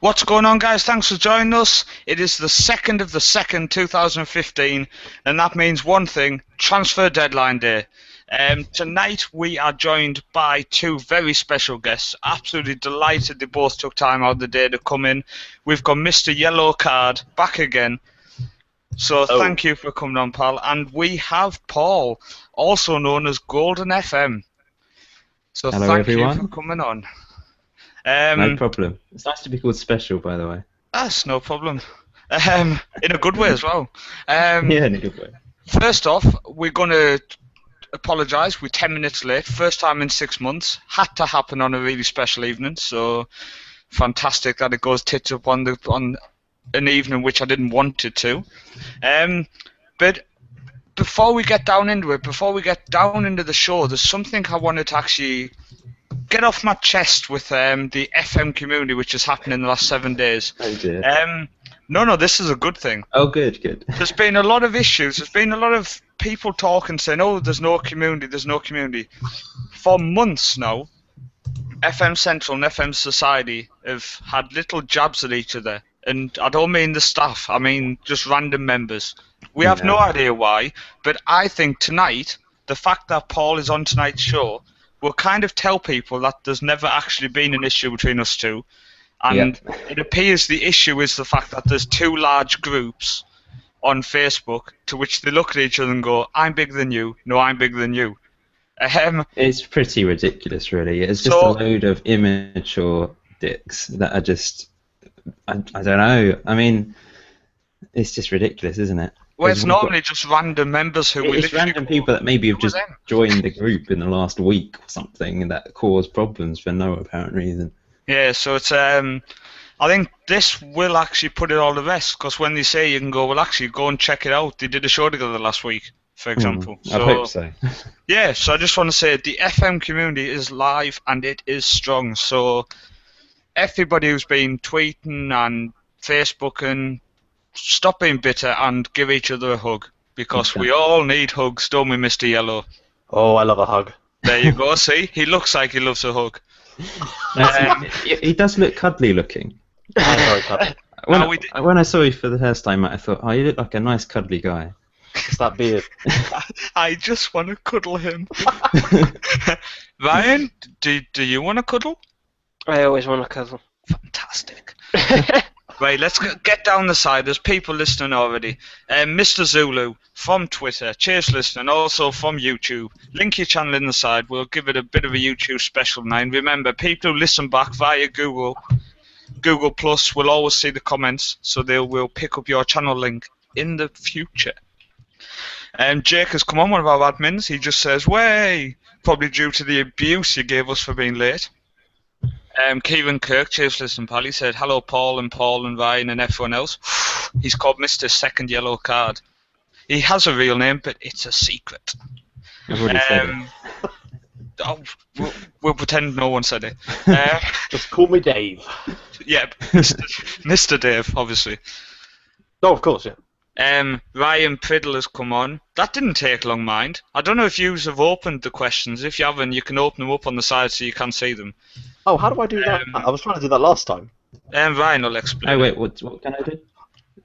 What's going on, guys? Thanks for joining us. It is the 2nd of the 2nd, 2015, and that means one thing, transfer deadline day. Tonight we are joined by two very special guests. Absolutely delighted they both took time out of the day to come in. We've got Mr. Yellow Card back again. So thank you for coming on, pal. And we have Paul, also known as Golden FM. So Hello, thank everyone. you for coming on. No problem. It's nice to be called special, by the way. That's no problem. In a good way as well. Yeah, in a good way. First off, we're going to apologise. We're 10 minutes late. First time in 6 months. Had to happen on a really special evening. So fantastic that it goes tits up on an evening which I didn't want it to. But before we get down into it, before we get down into the show, there's something I wanted to actually get off my chest with the FM community, which has happened in the last 7 days. Oh dear. No, this is a good thing. Oh, good. There's been a lot of issues. There's been a lot of people talking, saying, "Oh, there's no community. There's no community." For months now, FM Central and FM Society have had little jabs at each other, and I don't mean the staff. I mean just random members. We have no idea why, but I think tonight, the fact that Paul is on tonight's show will kind of tell people that there's never actually been an issue between us two. And it appears the issue is the fact that there's two large groups on Facebook to which they look at each other and go, "I'm bigger than you. No, I'm bigger than you." It's pretty ridiculous, really. It's just a load of immature dicks that are just... I don't know. I mean, it's just ridiculous, isn't it? Well, it's normally just random members who... It's random people that maybe have just joined the group in the last week or something that cause problems for no apparent reason. Yeah, so it's... I think this will actually put it all to rest, because when they say you can go, well, actually, go and check it out. They did a show together last week, for example. I hope so. Yeah, so I just want to say the FM community is live and it is strong. So everybody who's been tweeting and Facebooking, stop being bitter and give each other a hug, because we all need hugs, don't we, Mr. Yellow? Oh, I love a hug. There you go. See, he looks like he loves a hug. He does look cuddly looking. I'm very cuddly. When I saw you for the first time, I thought, oh, you look like a nice cuddly guy. It's that beard. I just want to cuddle him. Ryan, do you want to cuddle? I always want to cuddle. Fantastic. Right, let's get down the side. There's people listening already. Mr. Zulu from Twitter, cheers listening, also from YouTube. Link your channel in the side. We'll give it a bit of a YouTube special now. And remember, people who listen back via Google Plus will always see the comments, so they will pick up your channel link in the future. Jake has come on, one of our admins. He just says, "Way!" Probably due to the abuse you gave us for being late. Kieran Kirk, cheers listen pal, he said, "Hello Paul and Ryan and everyone else." He's called Mr. Second Yellow Card. He has a real name, but it's a secret. I've already said it. We'll pretend no one said it. Just call me Dave. Yeah, Mr. Dave, obviously. Oh, of course, yeah. Ryan Priddle has come on. That didn't take long, mind. I don't know if you have opened the questions. If you haven't, you can open them up on the side so you can see them. Oh, how do I do that? I was trying to do that last time. Ryan will explain. Oh, wait, what can I do?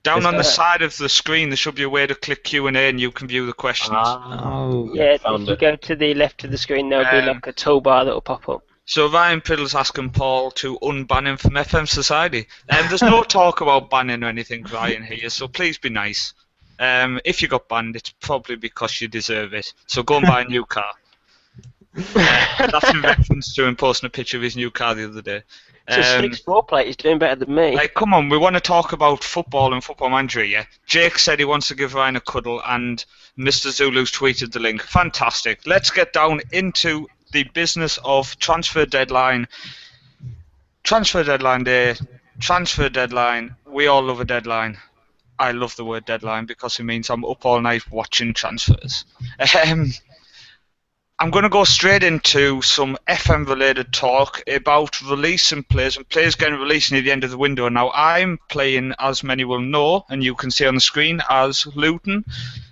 Down on the side of the screen, there should be a way to click Q&A and you can view the questions. Oh, yeah, if you go to the left of the screen, there'll be like a toolbar that will pop up. So Ryan Priddle's asking Paul to unban him from FM Society. There's no talk about banning or anything, Ryan, here, so please be nice. If you got banned, it's probably because you deserve it. So go and buy a new car. That's in reference to him posting a picture of his new car the other day. It's a 6-4 plate, he's doing better than me. Like, come on, we want to talk about football and Football Manager, yeah? Jake said he wants to give Ryan a cuddle, and Mr. Zulu's tweeted the link. Fantastic. Let's get down into the business of transfer deadline. Transfer deadline day. Transfer deadline. We all love a deadline. I love the word deadline because it means I'm up all night watching transfers. I'm going to go straight into some FM-related talk about releasing players and players getting released near the end of the window. Now, I'm playing, as many will know, and you can see on the screen, as Luton.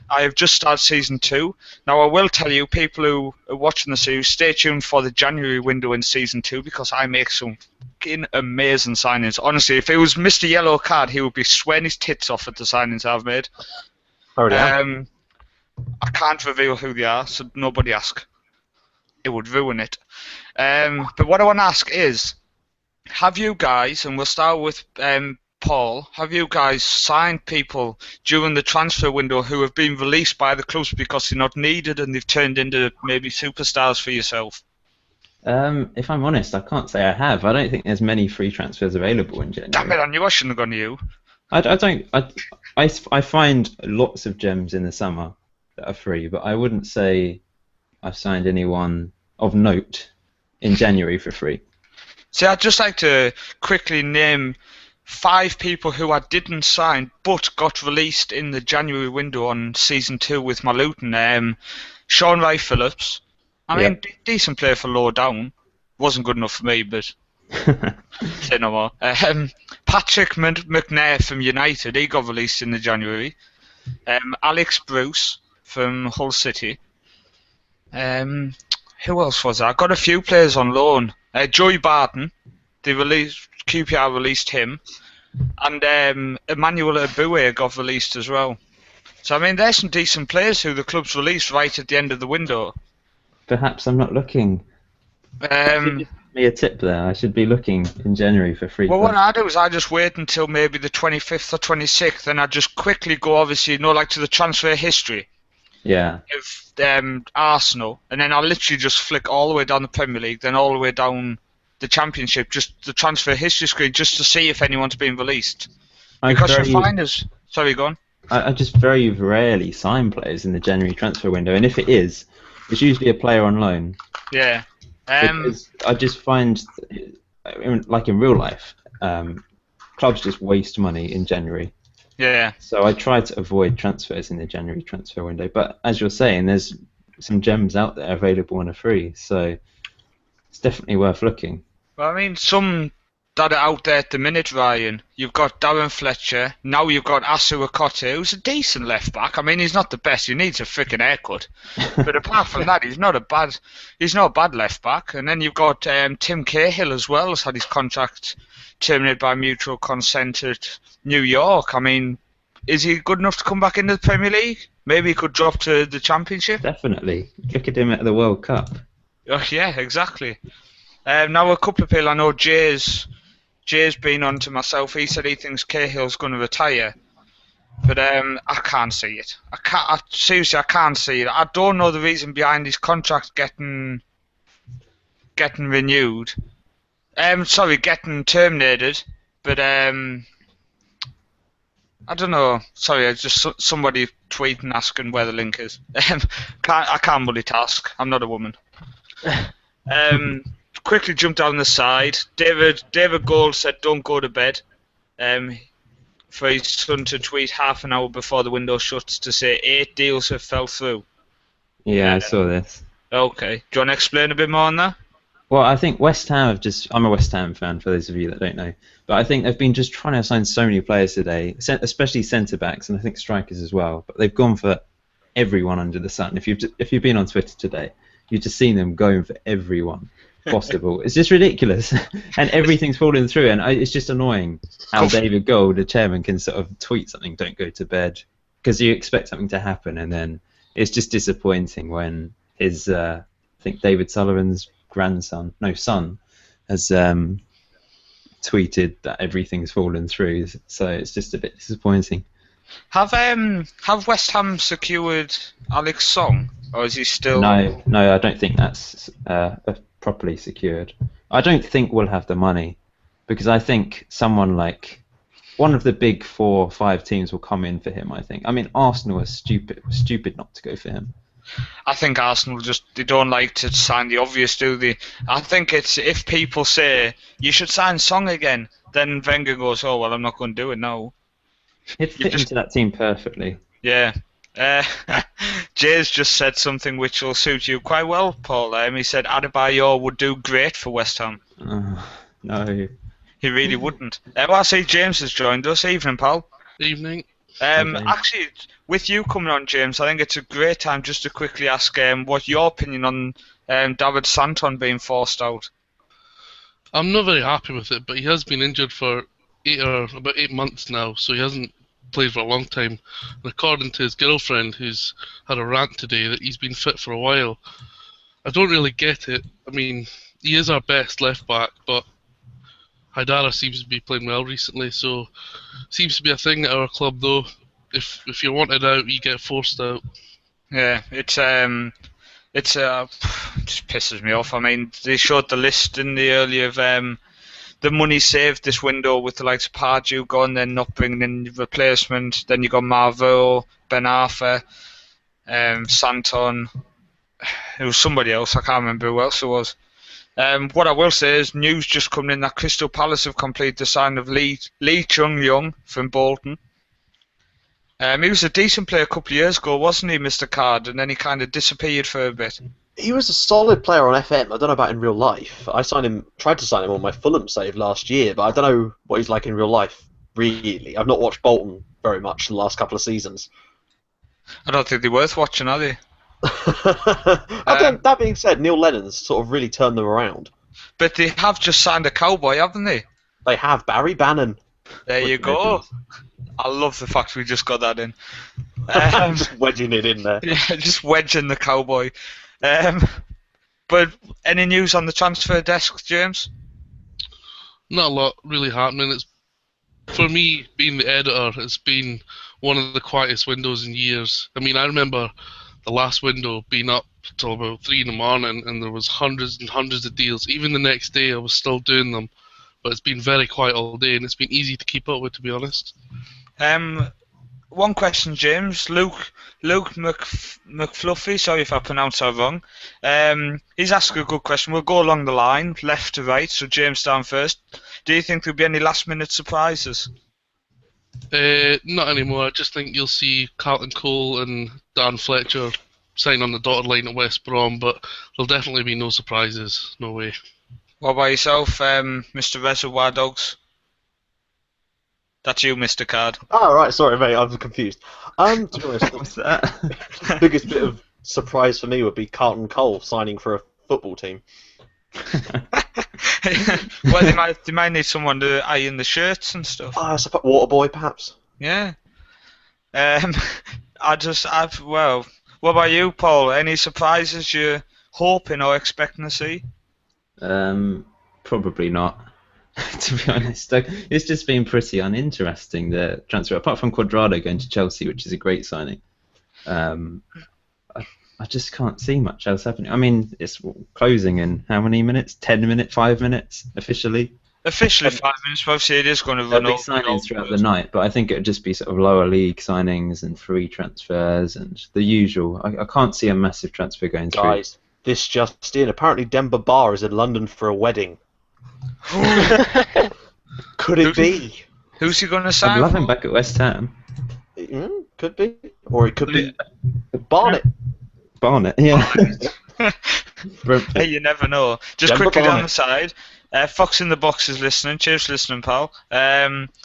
I have just started season 2. Now, I will tell you, people who are watching the series, stay tuned for the January window in season 2 because I make some fucking amazing signings. Honestly, if it was Mr. Yellow Card, he would be swearing his tits off at the signings I've made. I can't reveal who they are, so nobody ask. It would ruin it. But what I want to ask is, have you guys, and we'll start with Paul, have you guys signed people during the transfer window who have been released by the clubs because they're not needed and they've turned into maybe superstars for yourself? If I'm honest, I can't say I have. I don't think there's many free transfers available in January. Damn it, I knew I shouldn't have gone to you. I find lots of gems in the summer that are free, but I wouldn't say I've signed anyone of note in January for free. See, I'd just like to quickly name 5 people who I didn't sign but got released in the January window on season 2 with my Luton. Sean Wright-Phillips. I mean, decent player for low down. Wasn't good enough for me, but say no more. Patrick McNair from United, he got released in the January. Alex Bruce from Hull City. Who else was there? I got a few players on loan. Joey Barton, QPR released him, and Emmanuel Aboué got released as well. So I mean, there's some decent players who the club's released right at the end of the window. Perhaps I'm not looking. Give me a tip there. I should be looking in January for free. Well, what I do is I just wait until maybe the 25th or 26th, and I just quickly go, obviously, like to the transfer history. Yeah. Of Arsenal, and then I'll literally just flick all the way down the Premier League, then all the way down the Championship, just the transfer history screen, just to see if anyone's been released. Because you'll find us. Sorry, go on. I just very rarely sign players in the January transfer window, and if it is, it's usually a player on loan. Yeah. Because I just find, like in real life, clubs just waste money in January. Yeah. So I try to avoid transfers in the January transfer window. But as you're saying, there's some gems out there available on a free, so it's definitely worth looking. Well, I mean, some that are out there at the minute, Ryan. You've got Darren Fletcher. Now you've got Asu Akote, who's a decent left back. I mean, he's not the best. He needs a freaking haircut. But apart from that, he's not a bad left back. And then you've got Tim Cahill as well. Has had his contract terminated by mutual consent at New York. I mean, is he good enough to come back into the Premier League? Maybe he could drop to the Championship. Definitely. Look at him at the World Cup. Oh, yeah, exactly. Now a couple of people I know. Jay's been on to myself. He said he thinks Cahill's going to retire, but I can't see it. Seriously, I can't see it. I don't know the reason behind his contract getting renewed. Getting terminated. But I don't know. Sorry, I just somebody tweeting asking where the link is. I can't multitask. I'm not a woman. Quickly jump down the side. David Gold said, "Don't go to bed." For his son to tweet half an hour before the window shuts to say 8 deals have fell through. Yeah, I saw this. Okay. Do you want to explain a bit more on that? Well, I think West Ham have I'm a West Ham fan, for those of you that don't know. But I think they've been just trying to sign so many players today, especially centre-backs and I think strikers as well. But they've gone for everyone under the sun. If you've been on Twitter today, you've just seen them going for everyone possible. It's just ridiculous. And everything's falling through. And it's just annoying how David Gold, the chairman, can sort of tweet something, "Don't go to bed," because you expect something to happen. And then it's just disappointing when his, I think David Sullivan's son has tweeted that everything's fallen through, so it's just a bit disappointing. Have West Ham secured Alex Song, or is he still? No, I don't think that's properly secured. I don't think we'll have the money, because I think someone like one of the big 4 or 5 teams will come in for him. I think. I mean, Arsenal are stupid not to go for him. I think Arsenal they don't like to sign the obvious, do they? I think it's if people say you should sign Song again, then Wenger goes, "Oh well, I'm not going to do it now." He'd fit into that team perfectly. Yeah. Jay's just said something which will suit you quite well, Paul. He said Adebayor would do great for West Ham. No. He really wouldn't. Well, I see James has joined us. Evening, pal. Evening. Okay. Actually, with you coming on, James, I think it's a great time just to quickly ask what your opinion on David Santon being forced out. I'm not very happy with it, but he has been injured for about 8 months now, so he hasn't played for a long time. And according to his girlfriend, who's had a rant today, that he's been fit for a while. I don't really get it. I mean, he is our best left back, but Haidara seems to be playing well recently, so seems to be a thing at our club though. If you're wanted out, you get forced out. Yeah, it just pisses me off. I mean, they showed the list in the earlier of the money saved this window with the likes of Pardew gone, then not bringing in replacement. Then you got Marveau, Ben Arfa, Santon. It was somebody else. I can't remember who else it was. What I will say is news just coming in that Crystal Palace have completed the sign of Lee Chung-Young from Bolton. He was a decent player a couple of years ago, wasn't he, Mr. Card? And then he kind of disappeared for a bit. He was a solid player on FM. I don't know about in real life. I tried to sign him on my Fulham save last year, but I don't know what he's like in real life, really. I've not watched Bolton very much the last couple of seasons. I don't think they're worth watching, are they? That being said, Neil Lennon's sort of really turned them around. But they have just signed a cowboy, haven't they? They have Barry Bannon. There you go. I love the fact we just got that in. Just wedging it in there. Yeah, just wedging the cowboy. But any news on the transfer desk, James? Not a lot really happening. It's, for me, being the editor, it's been one of the quietest windows in years. I mean, I remember the last window being up till about 3 in the morning, and there was hundreds and hundreds of deals. Even the next day, I was still doing them. But it's been very quiet all day, and it's been easy to keep up with, to be honest. One question, James. Luke McFluffy, sorry if I pronounced that wrong. He's asking a good question. We'll go along the line, left to right, so James down first. Do you think there'll be any last-minute surprises? Not anymore. I just think you'll see Carlton Cole and Dan Fletcher sign on the dotted line at West Brom, but there'll definitely be no surprises. No way. What about yourself, Mr. Reservoir Dogs? That's you, Mr. Card. Oh, right, sorry, mate, I'm confused. To be honest, What's that? the biggest bit of surprise for me would be Carlton Cole signing for a football team. Well, they might need someone to iron the shirts and stuff. Waterboy, perhaps? Yeah. Well, what about you, Paul? Any surprises you're hoping or expecting to see? Probably not. To be honest, like, it's just been pretty uninteresting, the transfer. Apart from Quadrado going to Chelsea, which is a great signing, I just can't see much else happening. I mean, it's closing in how many minutes? 10 minutes? 5 minutes officially? Officially 5 minutes, but obviously it is going to run There'll be signings throughout the night, but I think it would just be sort of lower league signings and free transfers and the usual. I can't see a massive transfer going through. Guys, this just in. Apparently Demba Ba is in London for a wedding. Could it be? Who's he going to sign? I'd love him back at West Ham. Could be. Or it could be Barnet. Barnet, yeah. Hey, you never know. Just Demba quickly down Barnet. the side. Fox in the Box is listening. Cheers for listening, pal.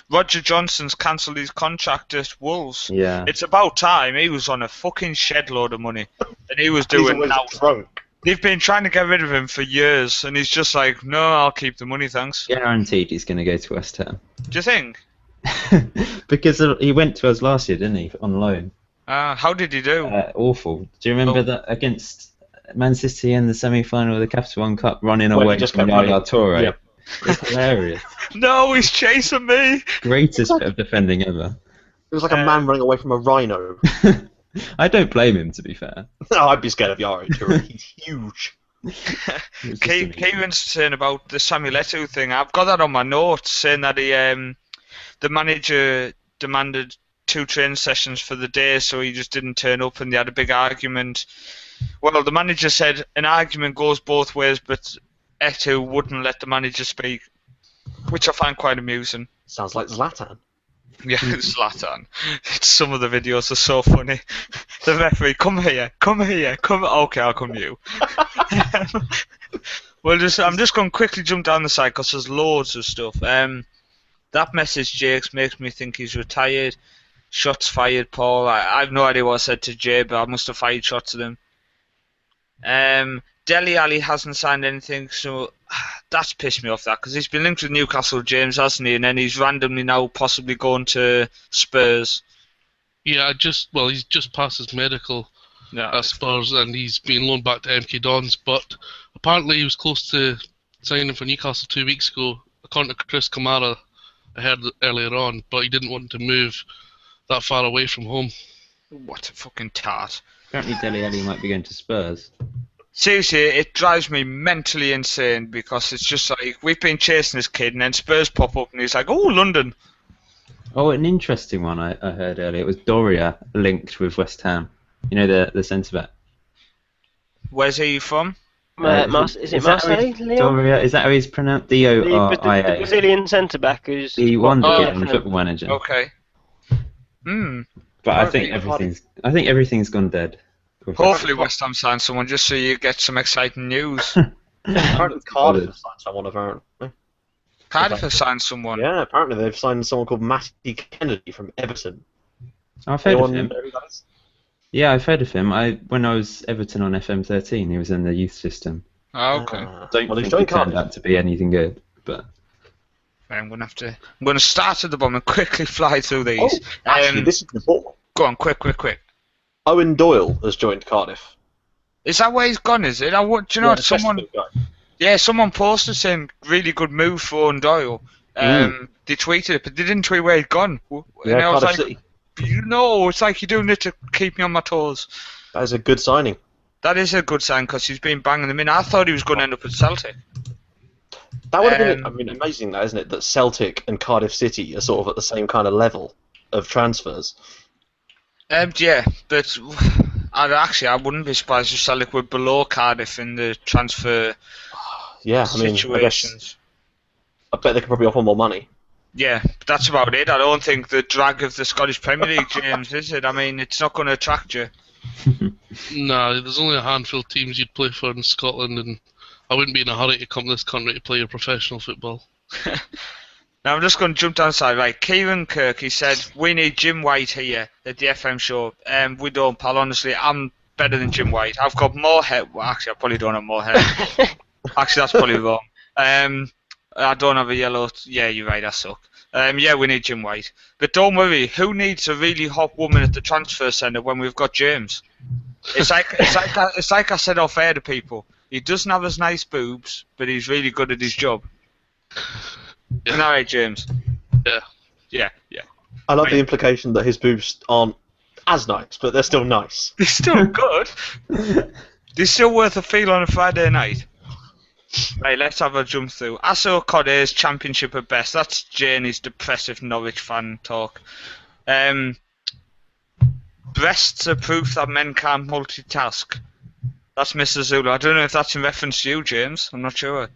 Roger Johnson's cancelled his contract at Wolves. Yeah. It's about time. He was on a fucking shed load of money. And he was doing He's now. always drunk. They've been trying to get rid of him for years, and he's just like, no, I'll keep the money, thanks. Guaranteed he's going to go to West Ham. Do you think? Because he went to us last year, didn't he, on loan? How did he do? Awful. Do you remember that against Man City in the semi-final of the Capital One Cup, running When he away just from kept running. Yaya Toure? Yep. It's hilarious. No, he's chasing me! Greatest bit of defending ever. It was like a man running away from a rhino. I don't blame him, to be fair. No, I'd be scared of Yaya Toure. He's huge. Kieran's saying about the Samuel Eto'o thing. I've got that on my notes, saying that the manager demanded 2 training sessions for the day, so he just didn't turn up, and they had a big argument. Well, the manager said an argument goes both ways, but Eto'o wouldn't let the manager speak, which I find quite amusing. Sounds like Zlatan. Yeah, Zlatan. Some of the videos are so funny. The referee, come here. Okay, I'll come to you. Well, I'm just going to quickly jump down the side because there's loads of stuff. That message, Jakes, makes me think he's retired. Shots fired, Paul. I've no idea what I said to Jay, but I must have fired shots at him. Dele Alli hasn't signed anything, so that's pissed me off, that, because he's been linked with Newcastle, James, hasn't he? And then he's randomly now possibly going to Spurs. Yeah, he's just passed his medical at Spurs, and he's been loaned back to MK Dons, but apparently he was close to signing for Newcastle 2 weeks ago, according to Chris Kamara, I heard earlier on, but he didn't want to move that far away from home. What a fucking tart. Apparently Dele Alli might be going to Spurs. Seriously, it drives me mentally insane, because it's just like, we've been chasing this kid, and then Spurs pop up, and he's like, oh, London. Oh, an interesting one I heard earlier. It was Doria linked with West Ham. You know, the centre-back. Where's he from? Is it Marseille? Doria, is that how he's pronounced? D-O-R-I-A. The Brazilian centre-back who's... The one kid on Football Manager. Okay. But I think everything's gone dead. Hopefully West Ham signs someone, just so you get some exciting news. Apparently Cardiff has signed someone, apparently. Cardiff has signed someone? Yeah, apparently they've signed someone called Matty Kennedy from Everton. I've heard of him. Yeah, I've heard of him. When I was Everton on FM13, he was in the youth system. Oh, okay. Don't think he turned out to be anything good, but... I'm going to start at the bottom and quickly fly through these. Oh, actually, this is the ball. Go on, quick. Owen Doyle has joined Cardiff. Is that where he's gone, is it? Do you know what? Someone posted saying, really good move for Owen Doyle. They tweeted it, but they didn't tweet where he'd gone. Yeah, and I was Cardiff like, City. It's like you're doing it to keep me on my toes. That is a good signing. That is a good sign, because he's been banging them in. I thought he was going to end up at Celtic. That would have been, amazing, that, isn't it? That Celtic and Cardiff City are sort of at the same kind of level of transfers. Yeah, but I wouldn't be surprised if Celtic were below Cardiff in the transfer situations. I bet they could probably offer more money. Yeah, but that's about it. I don't think the drag of the Scottish Premier League, James, is it? I mean, it's not going to attract you. Nah, there's only a handful of teams you'd play for in Scotland, and I wouldn't be in a hurry to come to this country to play your professional football. Now I'm just going to jump downside. Right, Kieran Kirk, he said, we need Jim White here at the FM show. We don't, pal. Honestly, I'm better than Jim White. I've got more hair. Well, actually, I probably don't have more hair. Actually, that's probably wrong. I don't have a yellow... Yeah, you're right, I suck. Yeah, we need Jim White. But don't worry, who needs a really hot woman at the transfer centre when we've got James? It's like I said off air to people. He doesn't have as nice boobs, but he's really good at his job. Isn't that right, James? Yeah. I love the implication that his boobs aren't as nice, but they're still nice. They're still good. They're still worth a feel on a Friday night. Right, let's have a jump through. Asso Code's championship at best. That's Janie's depressive Norwich fan talk. Breasts are proof that men can't multitask. That's Mr. Zulu. I don't know if that's in reference to you, James. I'm not sure.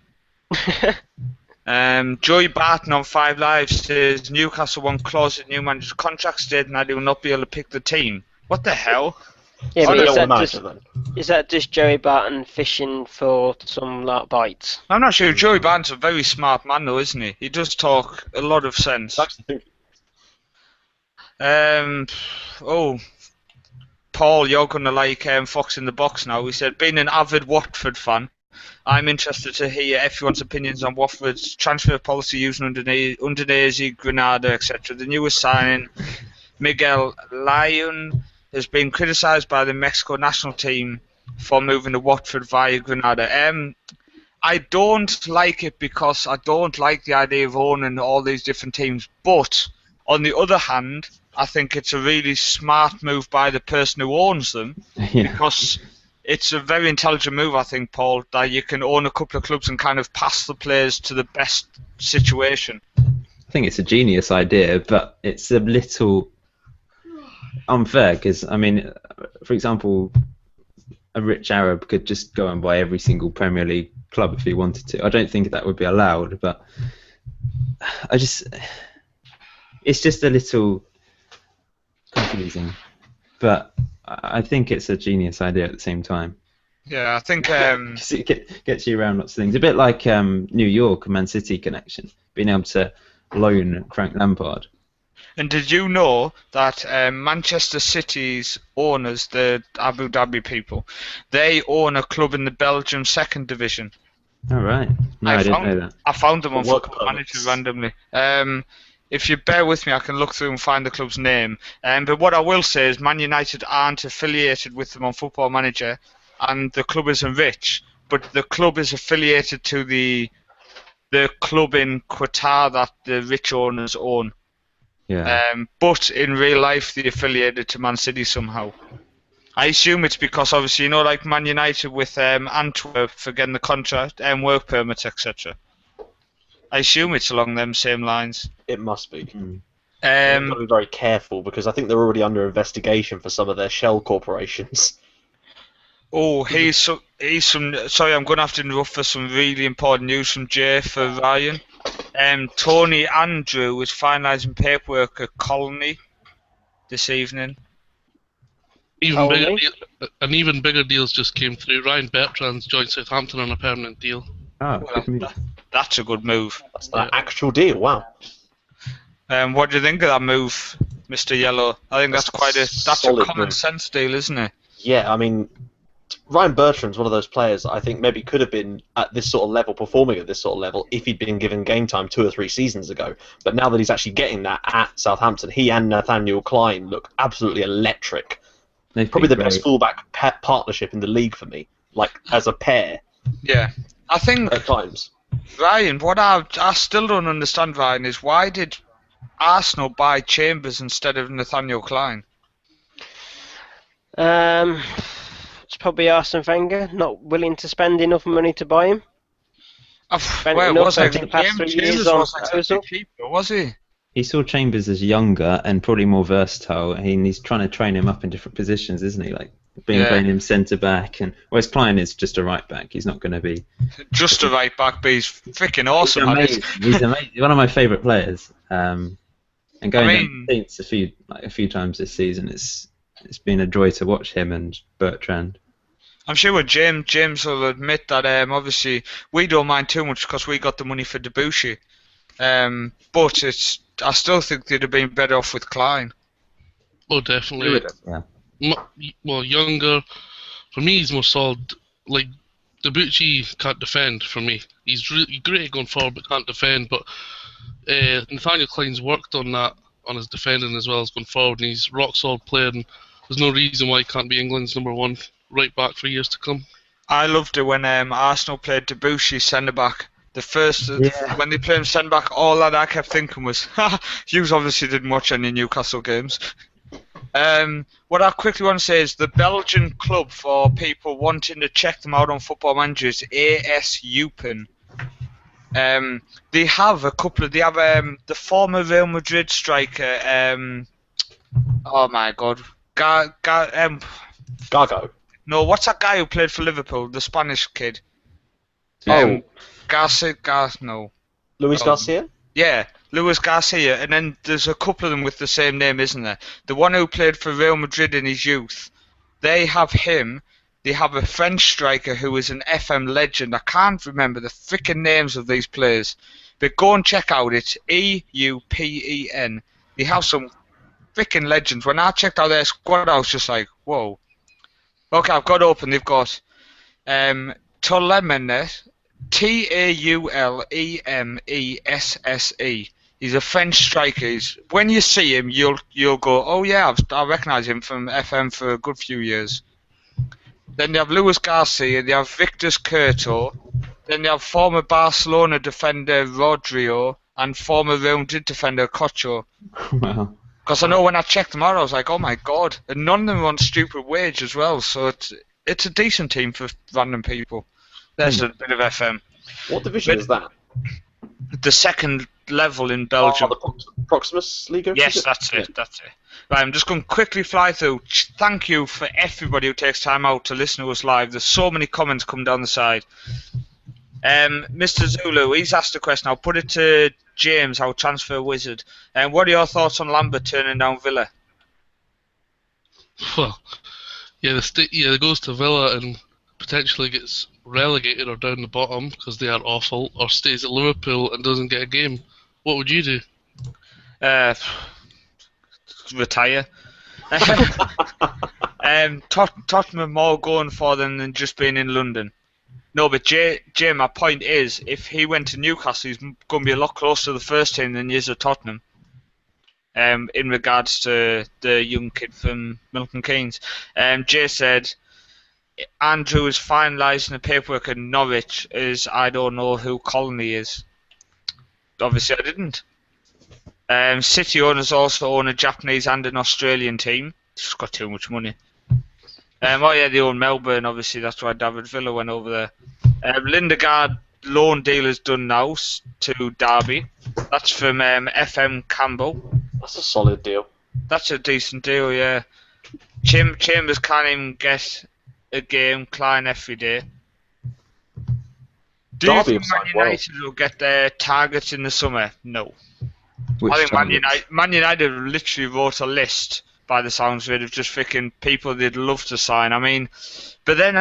Joey Barton on 5 Live says Newcastle won clause in new manager's contract stating that he will not be able to pick the team. What the hell? Yeah, but is that just Joey Barton fishing for some bites? I'm not sure. Joey Barton's a very smart man, though, isn't he? He does talk a lot of sense. Paul, you're going to like Fox in the Box now. He said, being an avid Watford fan, I'm interested to hear everyone's opinions on Watford's transfer policy using Udinese, Granada, etc. The newest signing, Miguel Lyon, has been criticised by the Mexico national team for moving to Watford via Granada. I don't like it because I don't like the idea of owning all these different teams. But, on the other hand, I think it's a really smart move by the person who owns them. Yeah. Because it's a very intelligent move, I think, Paul, that you can own a couple of clubs and kind of pass the players to the best situation. I think it's a genius idea, but it's a little unfair because, I mean, for example, a rich Arab could just go and buy every single Premier League club if he wanted to. I don't think that would be allowed, but it's just a little confusing. But I think it's a genius idea at the same time. Yeah, I think... it gets you around lots of things. A bit like New York, Man City connection, being able to loan Frank Lampard. And did you know that Manchester City's owners, the Abu Dhabi people, they own a club in the Belgium second division? All right. No, I didn't know that. I found them on Work Football Manager permits. randomly. If you bear with me, I can look through and find the club's name. But what I will say is Man United aren't affiliated with them on Football Manager, and the club isn't rich, but the club is affiliated to the club in Qatar that the rich owners own. Yeah. But in real life, they're affiliated to Man City somehow. I assume it's because, obviously, like Man United with Antwerp for getting the contract and work permits, etc. I assume it's along them same lines. It must be. Mm. You've got to be very careful because I think they're already under investigation for some of their shell corporations. Oh, he's some. Sorry, I'm going to have to interrupt for some really important news from Jay for Ryan. Tony Andrew is finalising paperwork at Colony this evening. An even bigger deals just came through. Ryan Bertrand's joined Southampton on a permanent deal. Oh, That's a good move. That's an actual deal. Wow. What do you think of that move, Mr. Yellow? I think that's a solid common move. sense deal, isn't it? Yeah, I mean, Ryan Bertrand's one of those players I think maybe could have been at this sort of level, performing at this sort of level, if he'd been given game time 2 or 3 seasons ago. But now that he's actually getting that at Southampton, he and Nathaniel Klein look absolutely electric. Probably the best fullback partnership in the league for me, like as a pair. Yeah. I think, At times. Ryan, what I still don't understand, Ryan, is why did Arsenal buy Chambers instead of Nathaniel Klein? It's probably Arsene Wenger not willing to spend enough money to buy him. Well, it was over the past 3 years on proposal. cheaper, was he? He saw Chambers as younger and probably more versatile, and he's trying to train him up in different positions, isn't he? Like playing him centre back, and whereas Klein is just a right back. He's not going to be Just a right back, but he's freaking awesome. He's amazing. One of my favourite players. And going down the Saints a few times this season, it's been a joy to watch him and Bertrand. I'm sure James will admit that obviously we don't mind too much because we got the money for Debussy. But I still think they'd have been better off with Klein. Oh, definitely. Yeah. Well, younger. For me, he's more solid. Like, Debuchy can't defend for me. He's really great at going forward but can't defend. But Nathaniel Klein's worked on that, on his defending as well as going forward, and he's a rock solid player, and there's no reason why he can't be England's number 1 right back for years to come. I loved it when Arsenal played Debussy centre back. The first when they played him centre back, all that I kept thinking was, Hughes obviously didn't watch any Newcastle games. What I quickly want to say is the Belgian club, for people wanting to check them out on Football Manager, is AS Eupen. They have the former Real Madrid striker. Oh my God, Gago. No, what's that guy who played for Liverpool? The Spanish kid. No. Luis Garcia? Yeah, Luis Garcia, and then there's a couple of them with the same name, isn't there? The one who played for Real Madrid in his youth, they have him. They have a French striker who is an FM legend. I can't remember the freaking names of these players, but go and check out. It's EUPEN. They have some freaking legends. When I checked out their squad, I was just like, whoa. Okay, I've got open. They've got Taulemesse. Taulemesse. He's a French striker. When you see him, you'll go, oh yeah, I recognise him from FM for a good few years. Then they have Luis Garcia. They have Victor Curto. Then they have former Barcelona defender Rodrigo and former Real Madrid defender Cocho. Wow. Because I know when I checked them out, I was like, oh my God, and none of them are on stupid wage as well. So it's a decent team for random people. There's a bit of FM. What division is that? The second level in Belgium. Oh, the Proximus Liga? Yes, that's it. Right, I'm just going to quickly fly through. Thank you for everybody who takes time out to listen to us live. There's so many comments coming down the side. Mr. Zulu, he's asked a question. I'll put it to James, our transfer wizard. What are your thoughts on Lambert turning down Villa? Well, it goes to Villa and potentially gets relegated or down the bottom because they are awful, or stays at Liverpool and doesn't get a game. What would you do? retire. Tottenham are more going for them than just being in London. No, but Jay, my point is, if he went to Newcastle, he's going to be a lot closer to the first team than he is at Tottenham. In regards to the young kid from Milton Keynes. Jay said, Andrew is finalising the paperwork at Norwich as I don't know who Colony is. Obviously I didn't. City owners also own a Japanese and an Australian team. Just got too much money. Oh yeah, they own Melbourne, obviously that's why David Villa went over there. Lindegaard loan deal is done now to Derby. That's from FM Campbell. That's a solid deal. That's a decent deal, yeah. Chambers can't even get a game, Klein every day. Do you think Man United will get their targets in the summer? No. I think Man United literally wrote a list, by the sounds of it, of just freaking people they'd love to sign. I mean, but then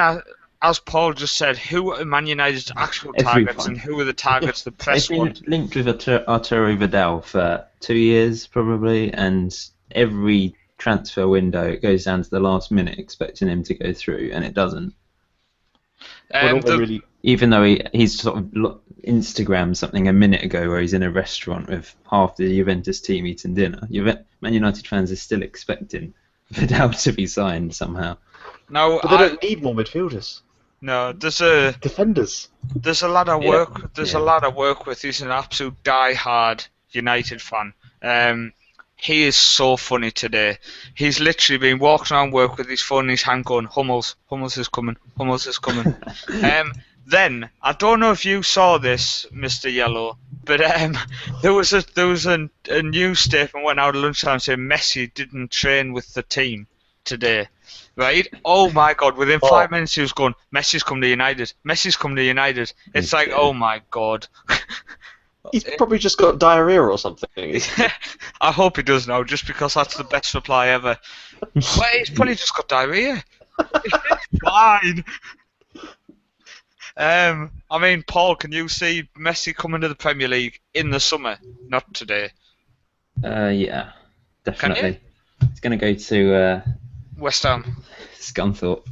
as Paul just said, who are Man United's actual targets and who are the targets the press want? They've been linked with Arturo Vidal for 2 years probably, and every transfer window it goes down to the last minute expecting him to go through, and it doesn't. Even though he's sort of Instagrammed something a minute ago where he's in a restaurant with half the Juventus team eating dinner, Man United fans are still expecting Vidal to be signed somehow. No, but they don't need more midfielders. No, there's defenders. There's a lot of work. A lot of work with. He's an absolute die-hard United fan. He is so funny today. He's literally been walking around work with his phone in his hand going, Hummels is coming, Hummels is coming. Then, I don't know if you saw this, Mr. Yellow, but there was a news statement went out at lunchtime saying Messi didn't train with the team today. Right? Oh my God, within 5 minutes he was going, Messi's come to United, Messi's come to United. It's like, oh my God. He's probably just got diarrhea or something. I hope he does now, just because that's the best reply ever. Well, he's probably just got diarrhea. It's fine. I mean, Paul, can you see Messi coming to the Premier League in the summer? Not today. Yeah, definitely. He's going to go to West Ham. Scunthorpe.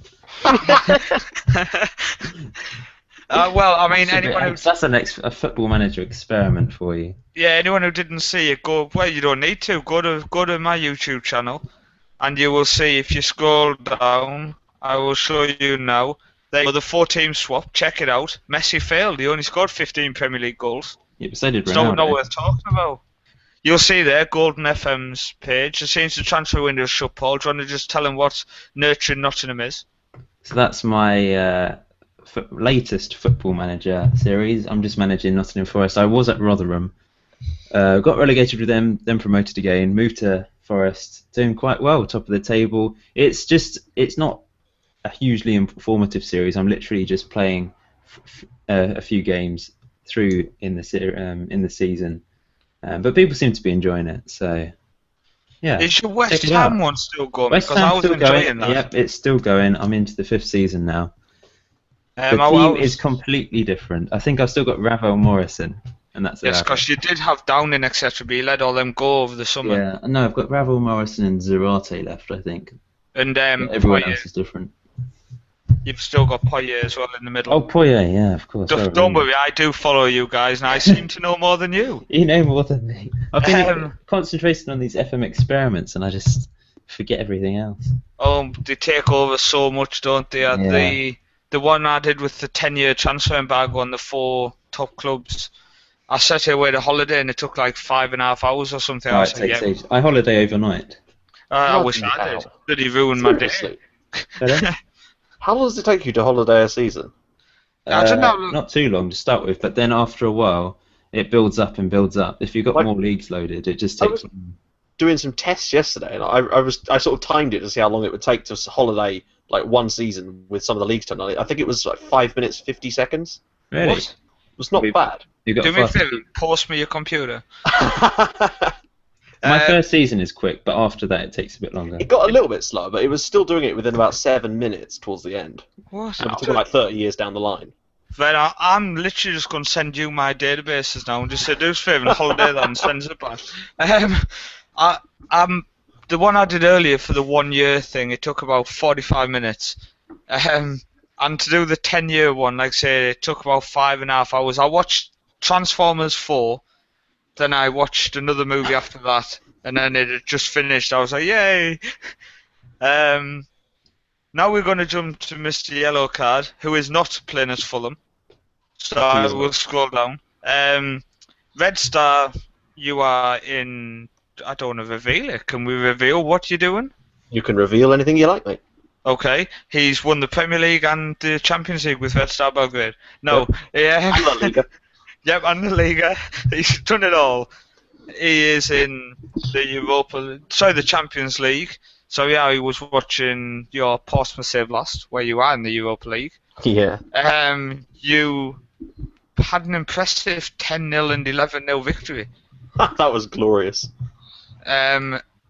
Well, I mean, that's a Football Manager experiment for you. Yeah, anyone who didn't see it, you don't need to. Go to my YouTube channel, and you will see, if you scroll down, I will show you now. They were the 4-team swap. Check it out. Messi failed. He only scored 15 Premier League goals. Yeah, but so did Ronaldo. It's not worth talking about. You'll see there, Golden FM's page. It seems the transfer window is shut, Paul. Do you want to just tell him what Nurturing Nottingham is? So that's my latest Football Manager series. I'm just managing Nottingham Forest. I was at Rotherham. Got relegated with them, then promoted again. Moved to Forest. Doing quite well, top of the table. It's not a hugely informative series. I'm literally just playing a few games through in the season, but people seem to be enjoying it. So yeah. Is your West Ham one still going? Because I was enjoying that. Yep, it's still going. I'm into the 5th season now. The team is completely different. I think I've still got Ravel Morrison, and that's yes, because you did have Downing, etc. But you let all them go over the summer. Yeah, no, I've got Ravel Morrison and Zarate left, I think. And everyone else is different. You've still got Poyet as well in the middle. Oh, Poyet, yeah, of course. Don't worry, I do follow you guys, and I seem to know more than you. You know more than me. I've been concentrating on these FM experiments, and I just forget everything else. Oh, they take over so much, don't they? Yeah. The one I did with the 10-year transfer embargo on the 4 top clubs, I sat here with a holiday, and it took like 5.5 hours or something. Right, it takes ages. I holiday overnight. I wish I did. Bloody ruined my day. How long does it take you to holiday a season? I don't know. Not too long to start with, but then after a while, it builds up and builds up. If you've got more leagues loaded, it just takes. I was doing some tests yesterday, and I sort of timed it to see how long it would take to holiday like one season with some of the leagues turned on. I think it was like 5 minutes 50 seconds. Really? It was not bad. Do me a favour, post me your computer. My first season is quick, but after that it takes a bit longer. It got a little bit slower, but it was still doing it within about 7 minutes towards the end. What? So it took like 30 years down the line. But I'm literally just going to send you my databases now and just say, do us a favour and holiday that and send it back. the one I did earlier for the 1 year thing, it took about 45 minutes. And to do the 10-year one, like I say, it took about 5.5 hours. I watched Transformers 4, then I watched another movie after that, and then it had just finished. I was like, yay! Now we're going to jump to Mr. Yellowcard, who is not playing as Fulham. So I will scroll down. Red Star, you are in... I don't want to reveal it. Can we reveal what you're doing? You can reveal anything you like, mate. Okay, he's won the Premier League and the Champions League with Red Star Belgrade. No, yeah. And La Liga. Yep, and the Liga. He's done it all. He is in the Champions League. So yeah, he was watching your Portsmouth save last, where you are in the Europa League. Yeah. You had an impressive 10-0 and 11-0 victory. That was glorious.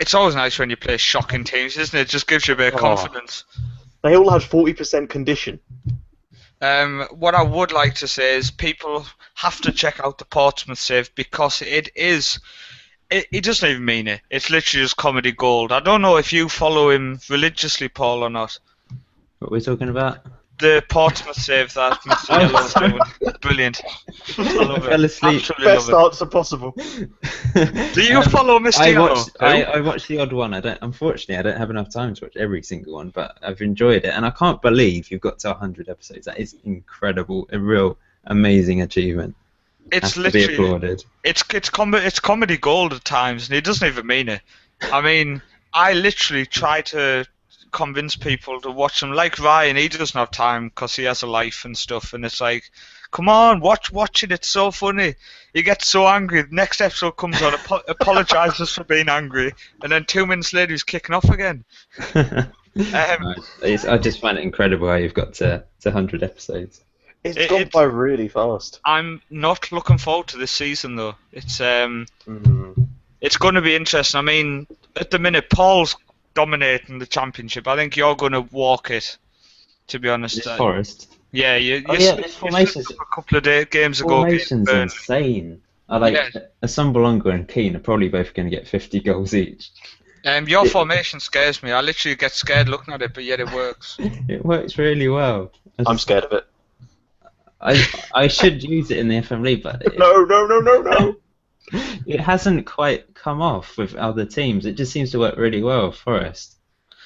It's always nice when you play shocking teams, isn't it? It just gives you a bit of confidence. They all had 40% condition. What I would like to say is people have to check out the Portsmouth save because it is... He doesn't even mean it. It's literally just comedy gold. I don't know if you follow him religiously, Paul, or not. What are we talking about? The Portsmouth save that Mr. Yellow's doing. Brilliant. I love fell it. asleep. Absolutely Best love answer possible. it. Do you follow Mr. Yellow? I watched the odd one. Unfortunately, I don't have enough time to watch every single one, but I've enjoyed it, and I can't believe you've got to 100 episodes. That is incredible. A real amazing achievement. It's Has to be literally... applauded. It's comedy gold at times, and he doesn't even mean it. I mean, I literally try to convince people to watch them. Like Ryan, he doesn't have time because he has a life and stuff, and it's like, come on, watch it. It's so funny. He gets so angry. The next episode comes on, apologizes for being angry, and then 2 minutes later he's kicking off again. I just find it incredible how you've got to 100 episodes. It's gone by really fast. I'm not looking forward to this season though. It's going to be interesting. I mean, at the minute, Paul's dominating the championship. I think you're going to walk it. To be honest, This Forest. Yeah, this formation's a couple of games ago. Formation's insane. Assombalonga and Keane are probably both going to get 50 goals each. Your formation scares me. I literally get scared looking at it, but yet it works. It works really well. I'm scared of it. I should use it in the FM League, but No. It hasn't quite come off with other teams. It just seems to work really well with Forest.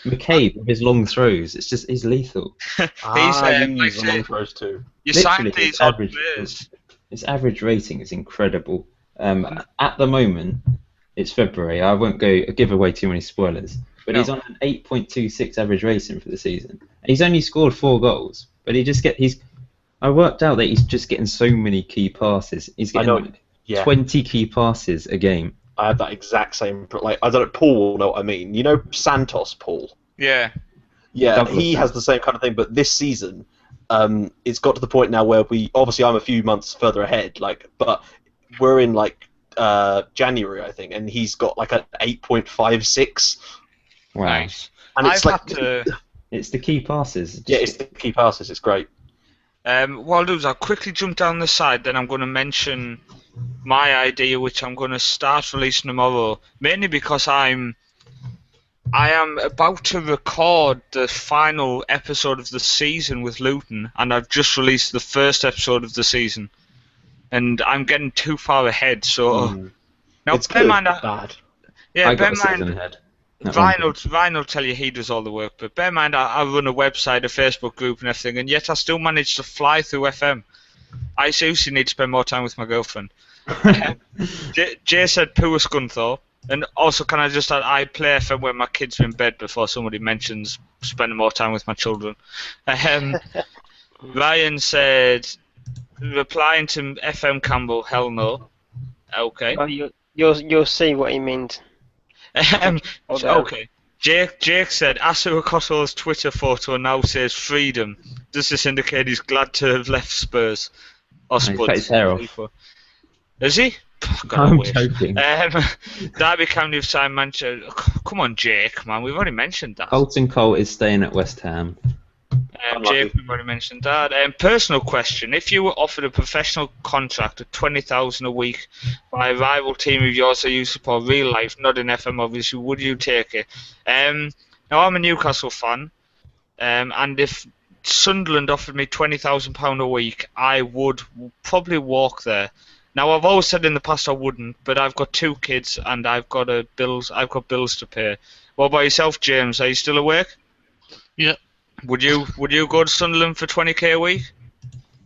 McCabe with his long throws, he's lethal. He's long throws too. You signed these odd players. His average rating is incredible. At the moment, it's February. I won't give away too many spoilers, but he's on an 8.26 average rating for the season. And he's only scored 4 goals, but I worked out that he's just getting so many key passes. He's getting 20 key passes a game. I have that exact same. I don't know. Paul will know what I mean. You know Santos, Paul. Yeah. Yeah, he has the same kind of thing. But this season, it's got to the point now where obviously I'm a few months further ahead. But we're in January, I think, and he's got an 8.56. Wow. Nice. And it's it's the key passes. Yeah, it's the key passes. It's great. What I'll do is I'll quickly jump down the side, then I'm going to mention my idea, which I'm going to start releasing tomorrow, mainly because I am about to record the final episode of the season with Luton, and I've just released the first episode of the season, and I'm getting too far ahead. So now, it's good, bad. Yeah, bear in mind. Ryan will tell you he does all the work, but bear in mind I run a website, a Facebook group and everything, and yet I still manage to fly through FM. I seriously need to spend more time with my girlfriend. Jay said poor Scunthorpe, and also can I just add, I play FM when my kids are in bed before somebody mentions spending more time with my children. Ryan said, replying to FM Campbell, hell no. Okay. Oh, you'll see what he means. Okay. Jake said, Asuakoto's Twitter photo now says freedom. Does this indicate he's glad to have left Spurs? Or Spurs? Is he? I'm joking. Derby County have signed Manchester. Come on, Jake, man. We've already mentioned that. Colton Cole is staying at West Ham. Jacob already mentioned that. Personal question: if you were offered a professional contract of 20,000 a week by a rival team of yours that you support, real life, not in FM, obviously, would you take it? Now I'm a Newcastle fan, and if Sunderland offered me £20,000 a week, I would probably walk there. Now I've always said in the past I wouldn't, but I've got 2 kids and I've got bills to pay. What about yourself, James? Are you still awake? Yeah. Would you go to Sunderland for 20k a week?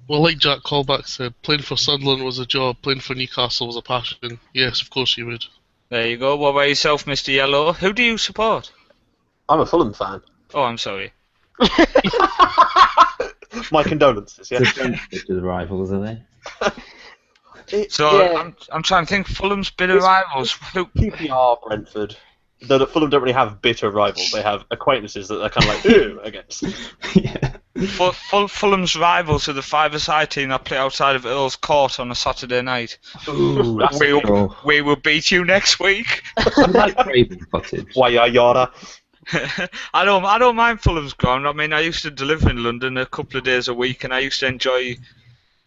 Well, like Jack Callback said, playing for Sunderland was a job, playing for Newcastle was a passion. Yes, of course you would. There you go. What about yourself, Mr. Yellow? Who do you support? I'm a Fulham fan. Oh, I'm sorry. My condolences. Yeah. To the rivals, are they? I'm trying to think. Fulham's bitter rivals. QPR, Brentford. Though the Fulham don't really have bitter rivals, they have acquaintances that they're kind of like ooh against. Yeah. Fulham's rivals are the five-a-side team that play outside of Earl's Court on a Saturday night. Ooh, that's we will beat you next week. I like Craven Cottage. Wayayara. I don't mind Fulham's ground. I mean, I used to deliver in London a couple of days a week, and I used to enjoy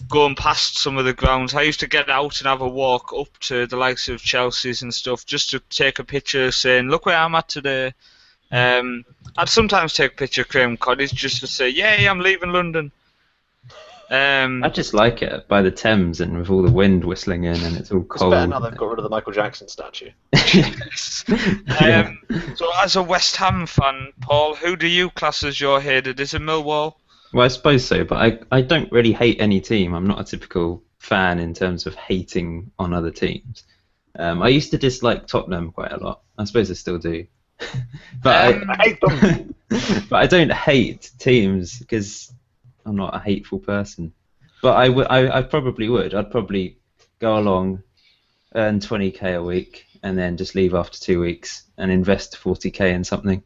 going past some of the grounds. I used to get out and have a walk up to the likes of Chelsea's and stuff, just to take a picture saying, look where I'm at today. I'd sometimes take a picture of Craven Cottage just to say, yay, I'm leaving London. I just like it by the Thames and with all the wind whistling in and it's all cold. It's better now they've got rid of the Michael Jackson statue. Yes. So as a West Ham fan, Paul, who do you class as your hated? Is it Millwall? Well, I suppose so, but I don't really hate any team. I'm not a typical fan in terms of hating on other teams. I used to dislike Tottenham quite a lot. I suppose I still do. But I hate them. But I don't hate teams because I'm not a hateful person. But I probably would. I'd probably go along, earn 20k a week, and then just leave after 2 weeks and invest 40k in something.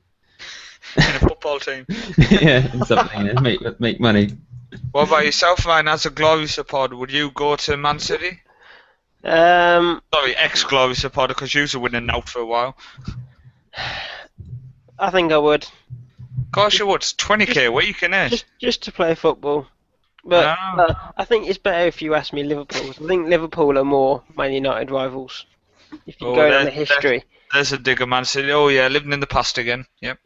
In a football team. Yeah, in something and make money. What about yourself, Ryan? As a Glory supporter, would you go to Man City? Sorry, ex-Glory supporter, because you were winning out for a while. I think I would. Of course you would. It's 20k a week, innit? Just to play football. But I think it's better if you ask me Liverpool. I think Liverpool are more Man United rivals. If you go down the history. There's a digger, Man City. Oh yeah, living in the past again. Yep.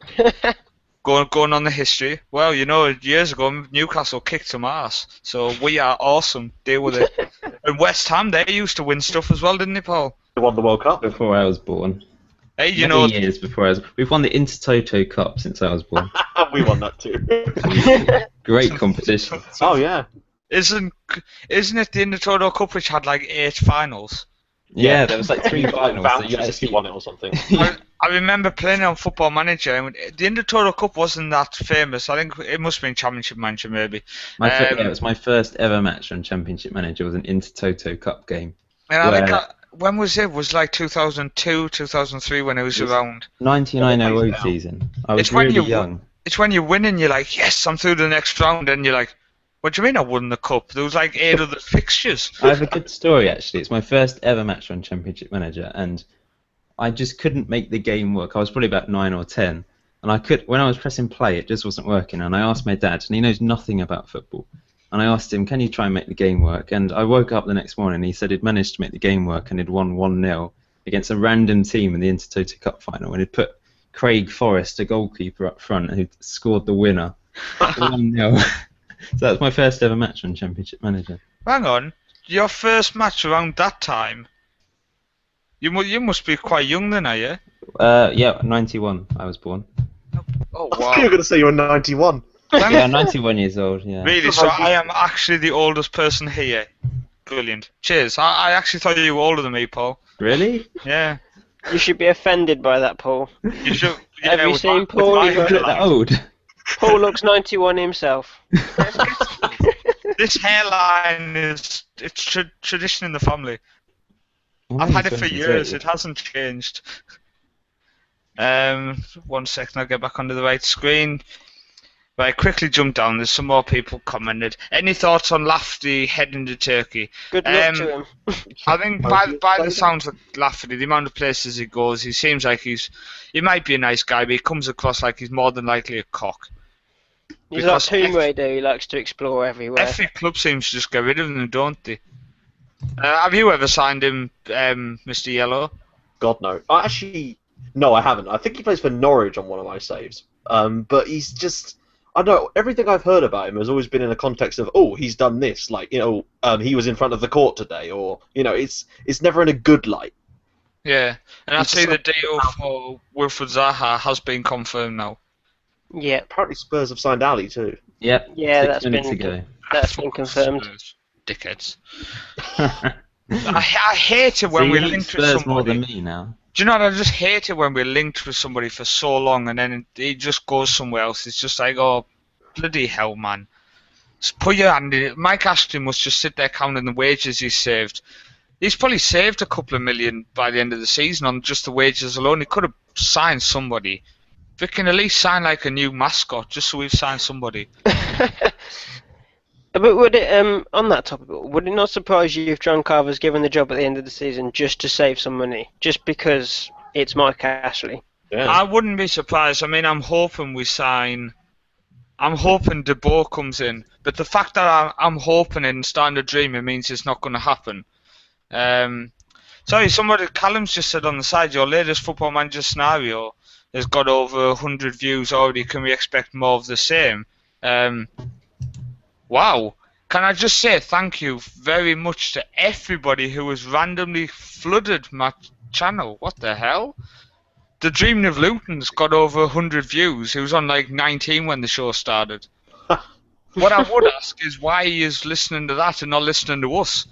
Going on the history. Well, you know, years ago Newcastle kicked some ass, so we are awesome. Deal with it. And West Ham, they used to win stuff as well, didn't they, Paul? They won the World Cup before I was born. Hey, you Many know, years before I was. We've won the Intertoto Cup since I was born. We won that too. Great competition. Oh yeah. Isn't it the Intertoto Cup which had like 8 finals? Yeah, there was like 3 finals. So you actually won it or something. I remember playing on Football Manager, and the Intertoto Cup wasn't that famous. I think it must have been Championship Manager, maybe. It was my first ever match on Championship Manager. Was an Intertoto Cup game. And I think when was it? Was like 2002, 2003 when it was around. 1900 season. I was really young. It's when you win and you're like, yes, I'm through the next round, and you're like, what do you mean I won the cup? There was like 8 other fixtures. I have a good story actually. It's my first ever match on Championship Manager, and I just couldn't make the game work. I was probably about 9 or 10, and when I was pressing play, it just wasn't working. And I asked my dad, and he knows nothing about football. And I asked him, can you try and make the game work? And I woke up the next morning, and he said he'd managed to make the game work, and he'd won 1-0 against a random team in the Intertoto Cup final, and he'd put Craig Forrest, a goalkeeper, up front, who'd scored the winner. 1-0. So that was my first ever match on Championship Manager. Hang on, your first match around that time? You must be quite young then, are you? Yeah, 91 I was born. Oh I wow! thought you were going to say you were 91. Yeah, 91 years old, yeah. Really? So I am actually the oldest person here. Brilliant. Cheers. I actually thought you were older than me, Paul. Really? Yeah. You should be offended by that, Paul. You should. Have you seen Paul? You look that old. Paul looks 91 himself. This hairline it's tradition in the family. I've had it for years. It hasn't changed. 1 second, I'll get back onto the right screen. Right, quickly jump down. There's some more people commented. Any thoughts on Lafferty heading to Turkey? Good luck to him. I think by the sounds of Lafferty, the amount of places he goes, he seems like he might be a nice guy, but he comes across like he's more than likely a cock. He's like Tomb Raider, he likes to explore everywhere. Every club seems to just get rid of him, don't they? Have you ever signed him, Mr. Yellow? God, no. Actually, no, I haven't. I think he plays for Norwich on one of my saves. But he's just... I don't know, everything I've heard about him has always been in the context of, oh, he's done this, like, he was in front of the court today, or, it's never in a good light. Yeah, and I see the deal for Wilfred Zaha has been confirmed now. Yeah. Apparently Spurs have signed Ali too. Yep. Yeah, 6 minutes ago. That's been confirmed. Spurs. Dickheads. I hate it when we're linked with somebody. More than me now. Do you know what? I just hate it when we're linked with somebody for so long and then he just goes somewhere else. It's just like, oh, bloody hell, man. Just put your hand in it. Mike Ashley must just sit there counting the wages he's saved. He's probably saved a couple of million by the end of the season on just the wages alone. He could have signed somebody. If we can at least sign like a new mascot, just so we've signed somebody. But would it, on that topic, would it not surprise you if John Carver's given the job at the end of the season just to save some money, just because it's Mike Ashley? Yeah. I wouldn't be surprised. I mean, I'm hoping we sign. I'm hoping De Boer comes in, but the fact that I'm hoping and starting to dream, it means it's not going to happen. Sorry, Callum's just said on the side, your latest Football Manager scenario has got over 100 views already. Can we expect more of the same? Wow. Can I just say thank you very much to everybody who has randomly flooded my channel. What the hell? The Dreaming of Luton's got over 100 views. He was on like 19 when the show started. What I would ask is why he is listening to that and not listening to us.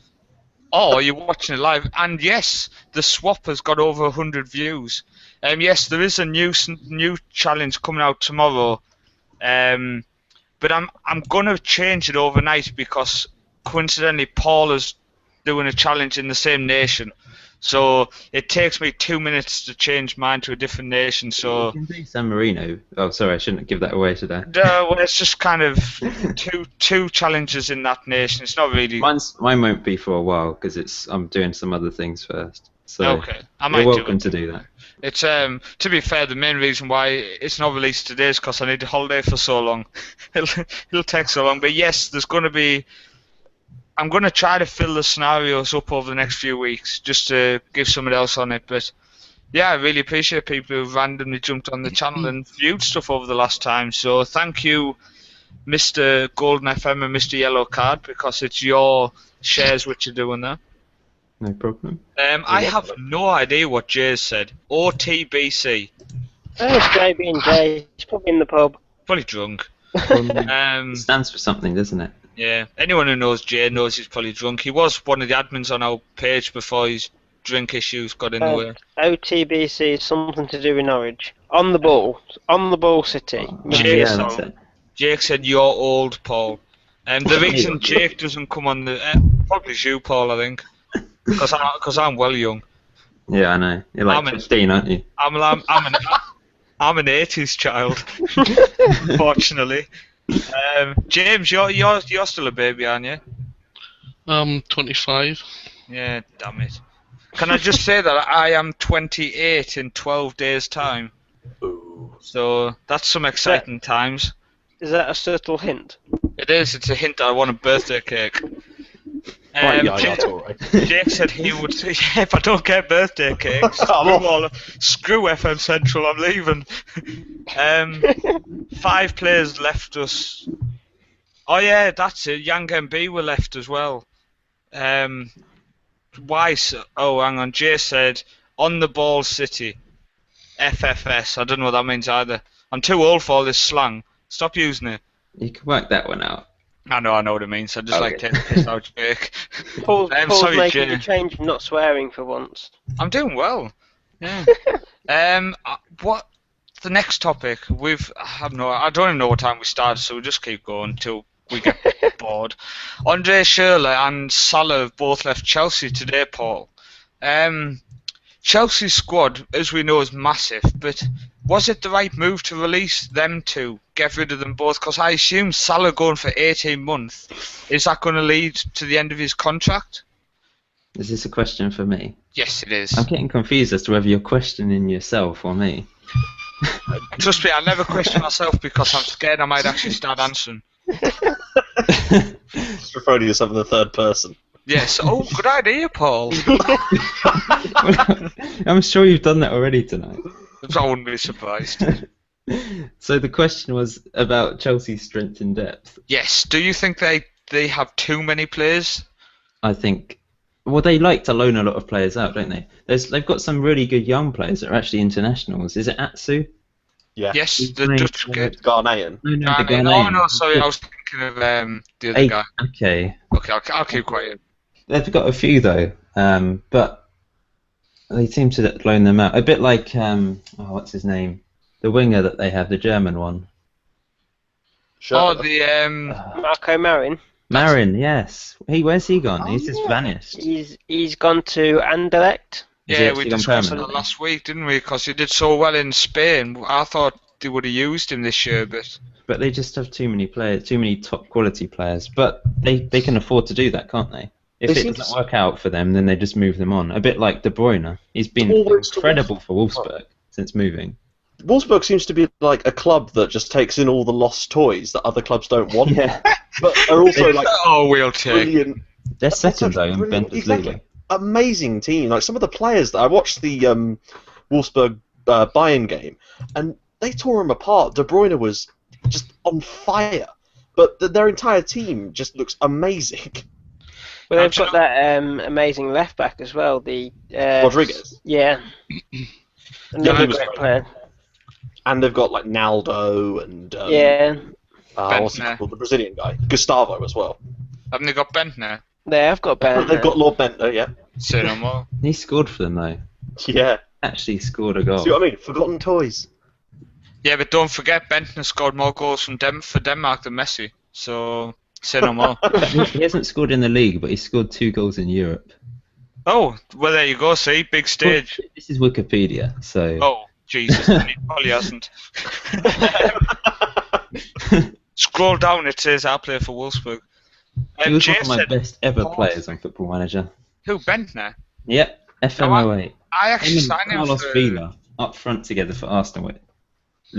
Or you're watching it live. And yes, the swap has got over 100 views. Yes, there is a new challenge coming out tomorrow. But I'm gonna change it overnight because coincidentally Paul is doing a challenge in the same nation. So it takes me 2 minutes to change mine to a different nation. So you can do San Marino. Oh, sorry, I shouldn't give that away today. Well, it's just kind of two challenges in that nation. It's not really. Mine won't be for a while because I'm doing some other things first. So okay, I might you're welcome to do that. It's to be fair, the main reason why it's not released today is because I need a holiday for so long. it'll take so long. But yes, there's going to be. I'm going to try to fill the scenarios up over the next few weeks just to give someone else on it. But yeah, I really appreciate people who randomly jumped on the channel and viewed stuff over the last time. So thank you, Mr. Golden FM and Mr. Yellow Card, because it's your shares which are doing that. No problem. I have no idea what Jay said. OTBC. Oh, it's JB and J. He's probably in the pub. Probably drunk. It stands for something, doesn't it? Yeah. Anyone who knows Jay knows he's probably drunk. He was one of the admins on our page before his drink issues got in the way. OTBC is something to do with Norwich. On the ball city. Jake said you're old, Paul. The reason Jake doesn't come on the probably you, Paul, I think. Because I'm well young. Yeah, I know. You're like 15, aren't you? I'm an 80s child, unfortunately. James, you're still a baby, aren't you? I'm 25. Yeah, damn it. Can I just say that I am 28 in 12 days' time? Ooh. So that's some exciting times. Is that a subtle hint? It is. It's a hint that I want a birthday cake. That's all right. Jake said he would. Yeah, if I don't get birthday cakes, screw FM Central. I'm leaving. 5 players left us. Oh yeah, that's it. Yang MB were left as well. Weiss. Oh, hang on. Jay said on the ball city. FFS. I don't know what that means either. I'm too old for all this slang. Stop using it. You can work that one out. I know what it means. I just like taking the piss out, Jake. Paul's making a change from not swearing for once. I'm doing well. Yeah. What the next topic? I don't even know what time we started, so we'll just keep going until we get bored. Andre Schürrle and Salah have both left Chelsea today, Paul. Chelsea's squad, as we know, is massive, but was it the right move to release them two, get rid of them both? Because I assume Salah going for 18 months, is that going to lead to the end of his contract? Is this a question for me? Yes, it is. I'm getting confused as to whether you're questioning yourself or me. Trust me, I never question myself because I'm scared I might actually start answering. Just referring to yourself in the third person. Yes. Oh, good idea, Paul. I'm sure you've done that already tonight. I wouldn't be surprised. So the question was about Chelsea's strength in depth. Yes. Do you think they have too many players? I think. Well, they like to loan a lot of players out, don't they? They've got some really good young players that are actually internationals. Is it Atsu? Yeah. Yes, He's the playing Dutch for- kid. Ghanaian. No, the Oh Ghanaian. no, sorry, I was thinking of the other Hey, guy. okay. Okay, I'll keep quiet. They've got a few though, but they seem to loan them out. A bit like what's his name? The winger that they have, the German one. Sure. Oh, the Marco Marin. Marin, yes. Where's he gone? He's just vanished. He's gone to Anderlecht. Is he yeah, actually we gone discussed permanent? that last week, didn't we? Because he did so well in Spain. I thought they would have used him this year, but They just have too many players, too many top quality players. But they can afford to do that, can't they? If They it seem doesn't to- work out for them, then they just move them on. A bit like De Bruyne. He's been Always incredible for Wolfsburg since moving. Wolfsburg seems to be like a club that just takes in all the lost toys that other clubs don't want, Yeah. but are also like oh, we'll take. brilliant, They're second though in brilliant, Bundesliga. exactly, amazing team. Like some of the players that I watched the Wolfsburg Bayern game, and they tore them apart. De Bruyne was just on fire, but their entire team just looks amazing. Well, they've got that amazing left back as well. The Rodriguez, Yeah. Another he was great great. player. and they've got like Naldo and Yeah. what's he Bentner. called, the Brazilian guy, Gustavo as well. Haven't they got Bentner? They have got Ben. They've got Lord Bentner, yeah, Say no more. He scored for them though. yeah. Actually scored a goal. See what I mean? Forgotten toys. Yeah, but don't forget, Bentner scored more goals for Denmark than Messi. So say no more. He hasn't scored in the league, but he scored 2 goals in Europe. Oh, well there you go. See, big stage. This is Wikipedia, so. Oh, Jesus, he probably hasn't. Scroll down, it says I play for Wolfsburg. He was Jay one of my said, best ever Paul- players on Football Manager. who, Bentner? Yep, FM08. I actually Him and signed him Carlos for... Vila up front together for Arsenal. Who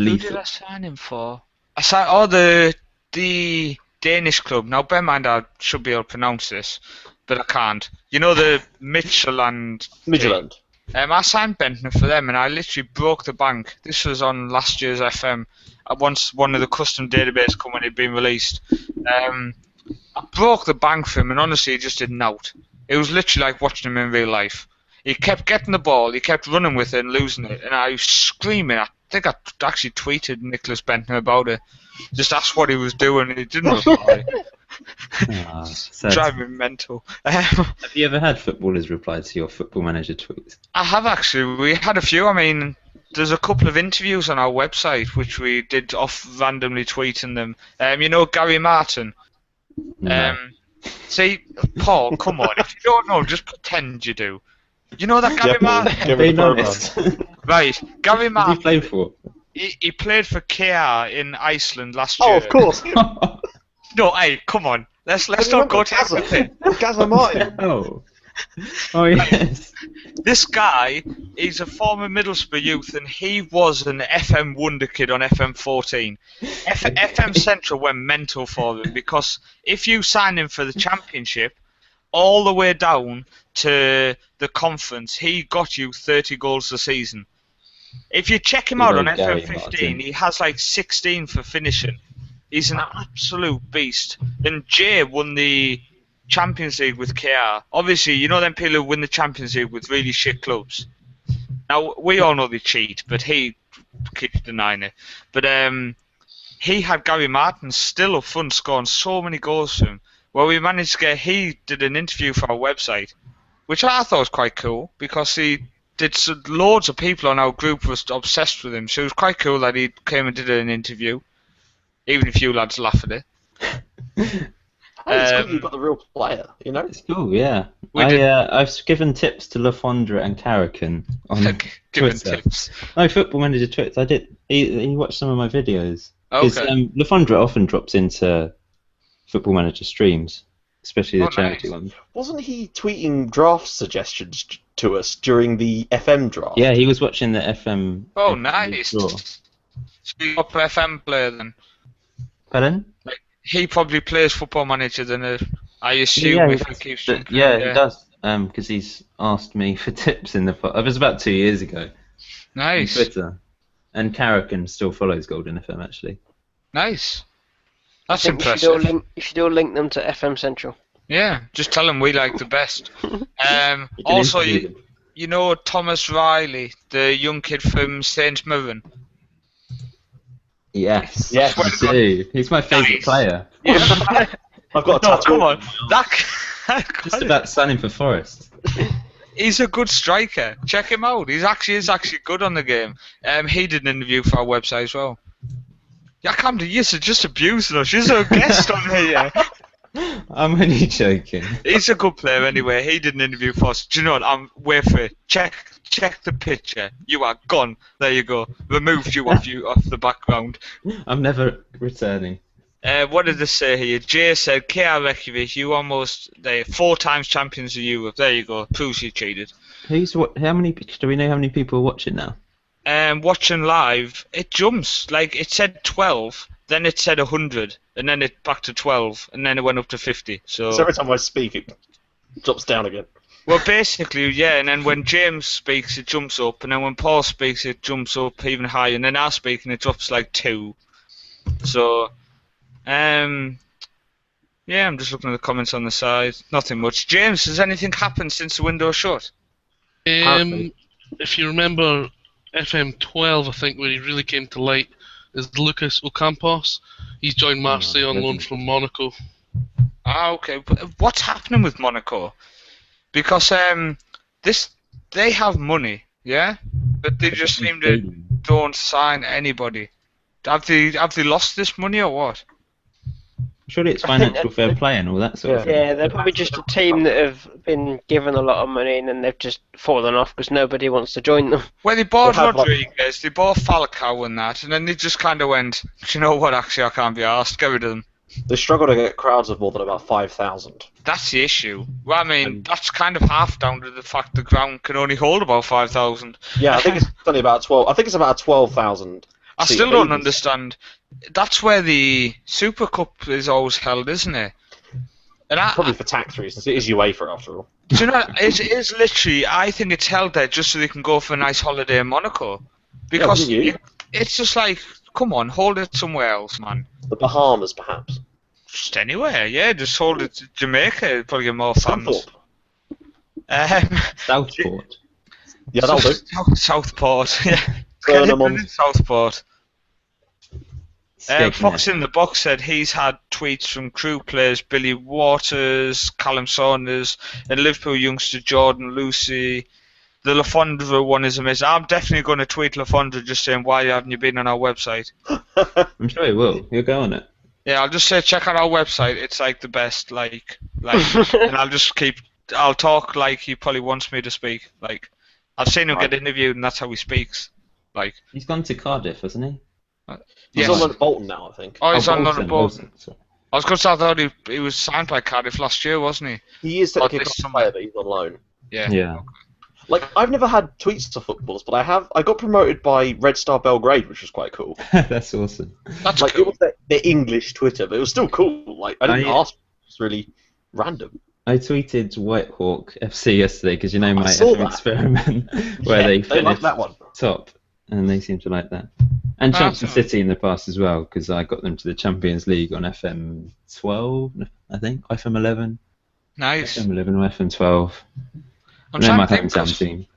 did Lethal. I sign him for? I signed the Danish club. Now, bear in mind, I should be able to pronounce this, but I can't. You know the Midtjylland. Midtjylland. I signed Bentner for them, and I literally broke the bank. This was on last year's FM. Once one of the custom database come when it'd been released. I broke the bank for him, and honestly, he just didn't out. It was literally like watching him in real life. He kept getting the ball, he kept running with it and losing it, and I was screaming. I think I actually tweeted Nicholas Bentner about it. Just asked what he was doing, and he didn't reply. Ah, sad. Driving me mental. Have you ever had footballers reply to your Football Manager tweets? I have actually. We had a few. I mean, there's a couple of interviews on our website which we did off randomly tweeting them. You know Gary Martin. No. See, Paul, come on. If you don't know, just pretend you do. You know that Gary Yeah, Paul. Martin? Give me Being the program. honest. Right, Gary Who did he Martin. play for? He played for KR in Iceland last year. Oh, of course. No, hey, come on. Let's not go to everything. Gaza Martin. Oh. Oh, yes. This guy, he's a former Middlesbrough youth, and he was an FM wonder kid on FM 14. FM Central went mental for him because if you sign him for the championship, all the way down to the conference, he got you 30 goals a season. If you check him Good out on old Gary FM 15, Martin. he has like 16 for finishing. He's an absolute beast. And Jay won the Champions League with KR. Obviously, you know them people who win the Champions League with really shit clubs. Now, we all know they cheat, but he keeps denying it. But he had Gary Martin still up front scoring so many goals for him. Well, we managed to get... He did an interview for our website, which I thought was quite cool, because he did loads of people on our group was obsessed with him. So it was quite cool that he came and did an interview, even if you lads laugh at it. It's cool you've got the real player, you know? It's cool, yeah. We did- I've given tips to Lafondra and Karakin on Giving Twitter. tips. No, Football Manager tweets. I did. He watched some of my videos. Because Okay. Lafondra often drops into Football Manager streams. especially the Oh, charity nice. ones. Wasn't he tweeting draft suggestions to us during the FM draft? Yeah, he was watching the FM. Oh, FM nice. draw. So you're a FM player then? Pardon? He probably plays Football Manager then, I assume, Yeah, if he keeps jumping. Yeah, he does. Because he's asked me for tips in the. It was about 2 years ago. On Nice. Twitter. And Carrican still follows Golden FM actually. Nice. That's I think impressive. you should all link them to FM Central. Yeah, just tell him we like the best. You can Also, interview them. you know Thomas Riley, the young kid from St Mirren? Yes, Yes. I do. He's my favourite Nice. player. Yeah. I've got a No, tattoo. come on. Just about signing for Forest. He's a good striker. Check him out. He's actually good on the game. He did an interview for our website as well. Yeah, I can't believe you're just abusing us. You're a guest on here. I'm only joking. He's a good player anyway. He did an interview for us. Do you know what? Wait for it. Check the picture. You are gone. There you go. Removed you off the background. I'm never returning. What did they say here? Jay said, KR Reykjavik, you almost there 4 times champions of Europe. There you go. Proves you cheated. How many? Do we know how many people are watching now? Watching live, it jumps. Like it said 12, then it said 100, and then it back to 12, and then it went up to 50. So every time I speak, it drops down again. well, basically, yeah. And then when James speaks, it jumps up, and then when Paul speaks, it jumps up even higher, and then I speak, and it drops like 2. So, yeah, I'm just looking at the comments on the side. Nothing much. James, has anything happened since the window's shut? If you remember FM 12, I think, where he really came to light, is Lucas Ocampos. He's joined Marseille on loan from Monaco. Ah, okay. What's happening with Monaco? Because they have money, yeah, but they just seem to don't sign anybody. Have they lost this money or what? Surely it's financial fair play and all that sort of thing. Yeah, they're probably just a team that have been given a lot of money and then they've just fallen off because nobody wants to join them. Well, they bought They have, like- Rodriguez, they bought Falcao and that, and then they just kind of went, do you know what, actually I can't be asked, get rid of them. They struggle to get crowds of more than about 5,000. That's the issue. Well, I mean, that's kind of half down to the fact the ground can only hold about 5,000. Yeah, I think it's only about 12. I think it's about 12,000. I still don't understand. That's where the Super Cup is always held, isn't it? And Probably for tax reasons. It is UEFA after all. do you know, it is literally, I think it's held there just so they can go for a nice holiday in Monaco. Because wouldn't you? it's just like, come on, hold it somewhere else, man. The Bahamas, perhaps. Just anywhere, yeah, just hold it to Jamaica, it'd probably get more fans. Scunthorpe. Southport. Yeah, that'll do. Southport, yeah. Burnham on- Southport. Skegness. Fox in the Box said he's had tweets from Crew players Billy Waters, Callum Saunders, and Liverpool youngster Jordan Lucy. The Lafondra one is amazing. I'm definitely going to tweet Lafondra just saying, why haven't you been on our website? I'm sure he will. He'll go on it. Yeah, I'll just say check out our website. It's like the best, like, and I'll talk like he probably wants me to speak. Like, I've seen him get interviewed, and that's how he speaks. Like, He's gone to Cardiff, hasn't he? He's yes. on at Bolton now, I think. Oh, he's on Bolton, the board. Bolton, sorry. I was going to say I thought he was signed by Cardiff last year, wasn't he? He is technically a this club player, but he's on loan. Yeah. Yeah. Like, I've never had tweets to footballers, but I got promoted by Red Star Belgrade, which was quite cool. That's awesome. That's Like, cool. it was their English Twitter, but it was still cool. Like, I didn't Oh, yeah. ask. It was really random. I tweeted Whitehawk FC yesterday because you know my saw FM that. experiment where Yeah, they like finished that one. top, and they seem to like that. And Champson Awesome. City in the past as well because I got them to the Champions League on FM 12, I think, FM 11, Nice. FM 11 or FM 12. I'm They're my trying to think hometown team.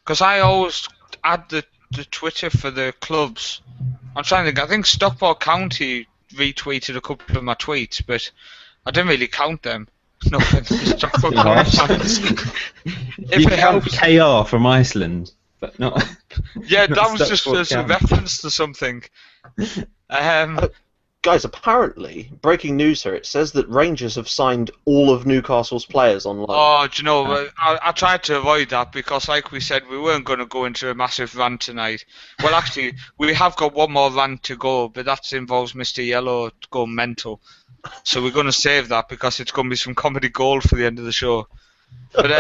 because I always add the Twitter for the clubs. I'm trying to think. I think Stockport County retweeted a couple of my tweets, but I didn't really count them. Nothing. Stockport Too County harsh. fans. You If it count helps. KR from Iceland, but not. Yeah, not that was just Stockport as a County. reference to something. Going guys, apparently, breaking news here, it says that Rangers have signed all of Newcastle's players on loan. Oh, do you know, I tried to avoid that because, like we said, we weren't going to go into a massive rant tonight. Well, actually, we have got one more rant to go, but that involves Mr. Yellow going mental. So we're going to save that because it's going to be some comedy gold for the end of the show. But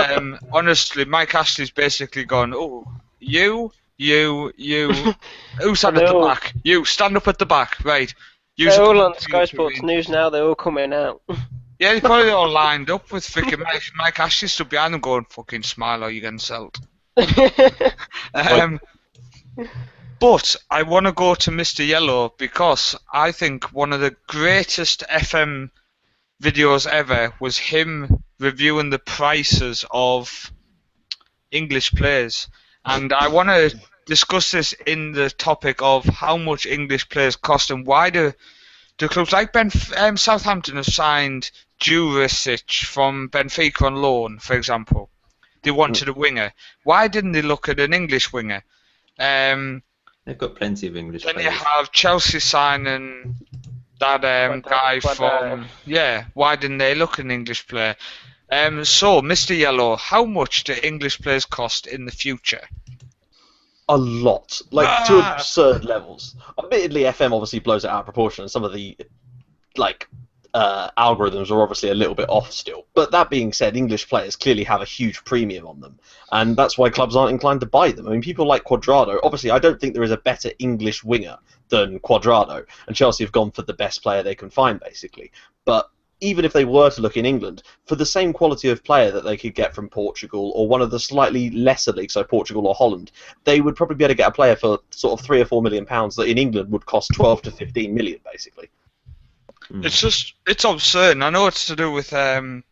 honestly, Mike Ashley's basically gone, oh, you, who's at the back? You, stand up at the back, right. They're all on Sky Sports News now, they're all coming out. Yeah, they're probably all lined up with freaking Mike Ashley stood behind them going, fucking smile or you're getting sold. But I want to go to Mr. Yellow because I think one of the greatest FM videos ever was him reviewing the prices of English players. And I want to discuss this in the topic of how much English players cost and why do clubs like Southampton have signed Jurisic from Benfica on loan, for example. They wanted a winger. Why didn't they look at an English winger? They've got plenty of English players. Then you have Chelsea signing that guy from... Yeah, why didn't they look at an English player? So, Mr. Yellow, how much do English players cost in the future? A lot, like to absurd levels. Admittedly, FM obviously blows it out of proportion, and some of the algorithms are obviously a little bit off still. But that being said, English players clearly have a huge premium on them, and that's why clubs aren't inclined to buy them. I mean, people like Cuadrado. Obviously, I don't think there is a better English winger than Cuadrado, and Chelsea have gone for the best player they can find, basically. But even if they were to look in England, for the same quality of player that they could get from Portugal or one of the slightly lesser leagues, so Portugal or Holland, they would probably be able to get a player for sort of £3 or £4 million that in England would cost 12 to 15 million, basically. It's absurd. I know it's to do with like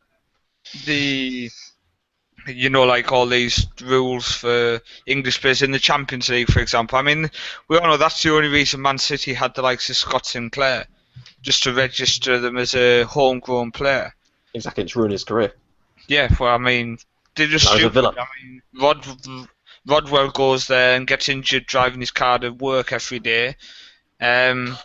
all these rules for English players in the Champions League, for example. I mean, we all know that's the only reason Man City had the likes of Scott Sinclair, just to register them as a homegrown player. Exactly, it's ruined his career. Yeah, well, I mean, they're just stupid. I mean, Rodwell goes there and gets injured driving his car to work every day. Well,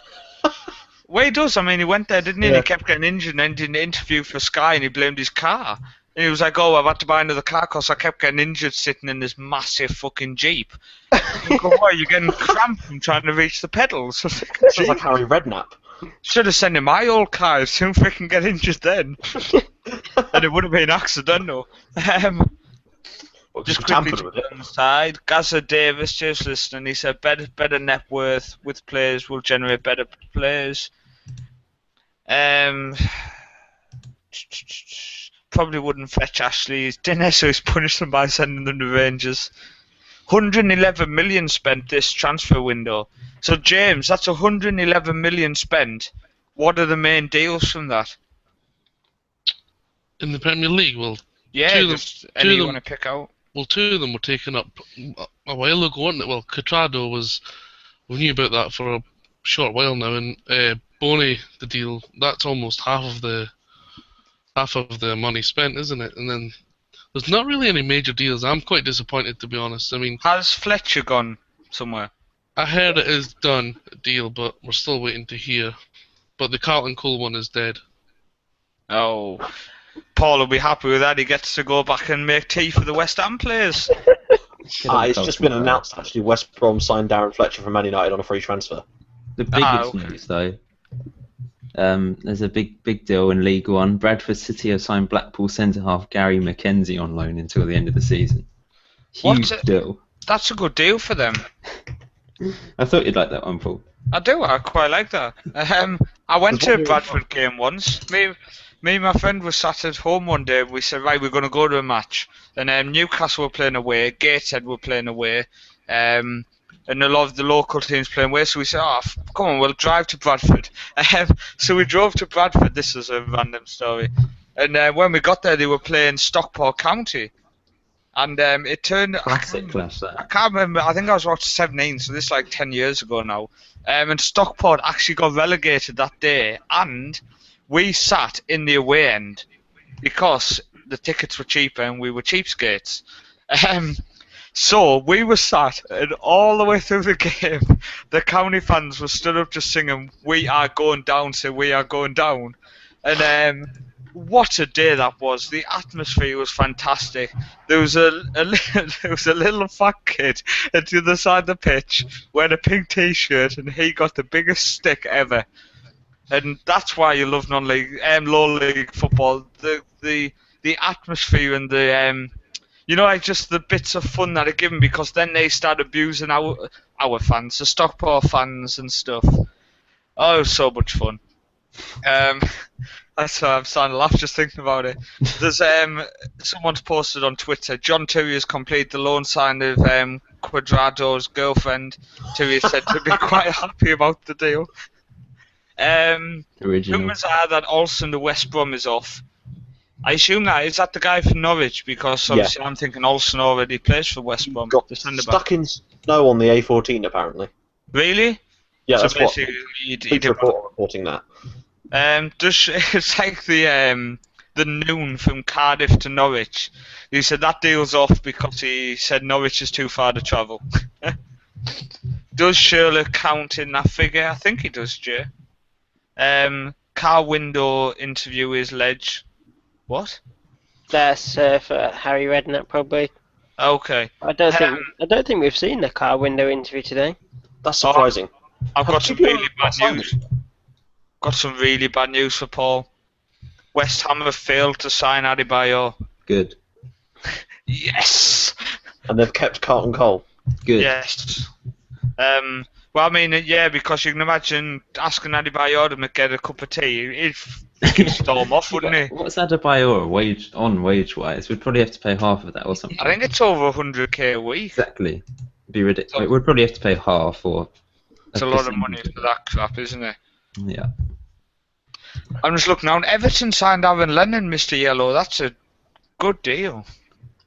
he does. I mean, he went there, didn't he? Yeah. And he kept getting injured and then did an interview for Sky and he blamed his car. And he was like, oh, I've had to buy another car because I kept getting injured sitting in this massive fucking Jeep. I go, why, you're getting cramped from trying to reach the pedals? Sounds like Harry Redknapp. Should have sent him my old car as soon as we can get injured then. And it would have been accidental. Just quickly on the side, Gaza Davis just listening. He said better net worth with players will generate better players. Probably wouldn't fetch Ashley's dinner, so he's punished them by sending them to Rangers. 111 million spent this transfer window. So James, that's 111 million spent. What are the main deals from that? In the Premier League, well, yeah, just any you want to pick out. Well, two of them were taken up a while ago, weren't they? Well, Cuadrado we knew about that for a short while now, and Boney, the deal, that's almost half of the money spent, isn't it? And then there's not really any major deals. I'm quite disappointed, to be honest. I mean, has Fletcher gone somewhere? I heard it is done, a deal, but we're still waiting to hear. But the Carlton Cole one is dead. Oh, Paul will be happy with that. He gets to go back and make tea for the West Ham players. It's just been announced, actually. West Brom signed Darren Fletcher from Man United on a free transfer. The biggest news, though, there's a big deal in League One. Bradford City have signed Blackpool centre-half Gary McKenzie on loan until the end of the season. Huge deal. That's a good deal for them. I thought you'd like that one, Paul. I do. I quite like that. I went to a Bradford game once. Me and my friend were sat at home one day and we said, right, we're going to go to a match. And Newcastle were playing away, Gateshead were playing away, and a lot of the local teams playing away. So we said, come on, we'll drive to Bradford. So we drove to Bradford. This is a random story. And when we got there, they were playing Stockport County. And it turned... Classic class, that. I can't remember. I think I was about 17, so this is like 10 years ago now. And Stockport actually got relegated that day. And we sat in the away end because the tickets were cheaper and we were cheapskates. So we were sat, and all the way through the game, the County fans were stood up just singing, "We are going down, so we are going down," and what a day that was! The atmosphere was fantastic. There was there was a little fat kid at the other side of the pitch wearing a pink T-shirt, and he got the biggest stick ever. And that's why you love non-league, low league football. The atmosphere and the like just the bits of fun that are given, because then they start abusing our fans, the Stockport fans and stuff. Oh, it was so much fun. That's why I'm starting to laugh just thinking about it. There's someone's posted on Twitter. John Terry has completed the loan sign of Quadrado's girlfriend. Terry said to be quite happy about the deal. Rumours are that Olsen to West Brom is off. I assume is that the guy from Norwich, because obviously I'm thinking Olsen already plays for West Brom. Got stuck in snow on the A14 apparently. Really? Yeah, so that's what he reporting that. It's like the Noon from Cardiff to Norwich. He said that deal's off because he said Norwich is too far to travel. Does Sherlock count in that figure? I think he does, Jay. Car window interview is Ledge. What? That's for Harry Redknapp probably. Okay. I don't think we've seen the car window interview today. That's surprising. I've got some really bad news. Got some really bad news for Paul. West Ham have failed to sign Adebayor. Good. Yes. And they've kept Carlton Cole. Good. Yes. Well, I mean, yeah, because you can imagine asking Adebayor to get a cup of tea. He'd storm off, wouldn't he? What's Adebayor wage-wise? We'd probably have to pay half of that or something. I think it's over 100k a week. Exactly. It'd be ridiculous. We'd probably have to pay half or... It's a lot of money for that crap, isn't it? Yeah. I'm just looking now. Everton signed Aaron Lennon, Mr. Yellow. That's a good deal.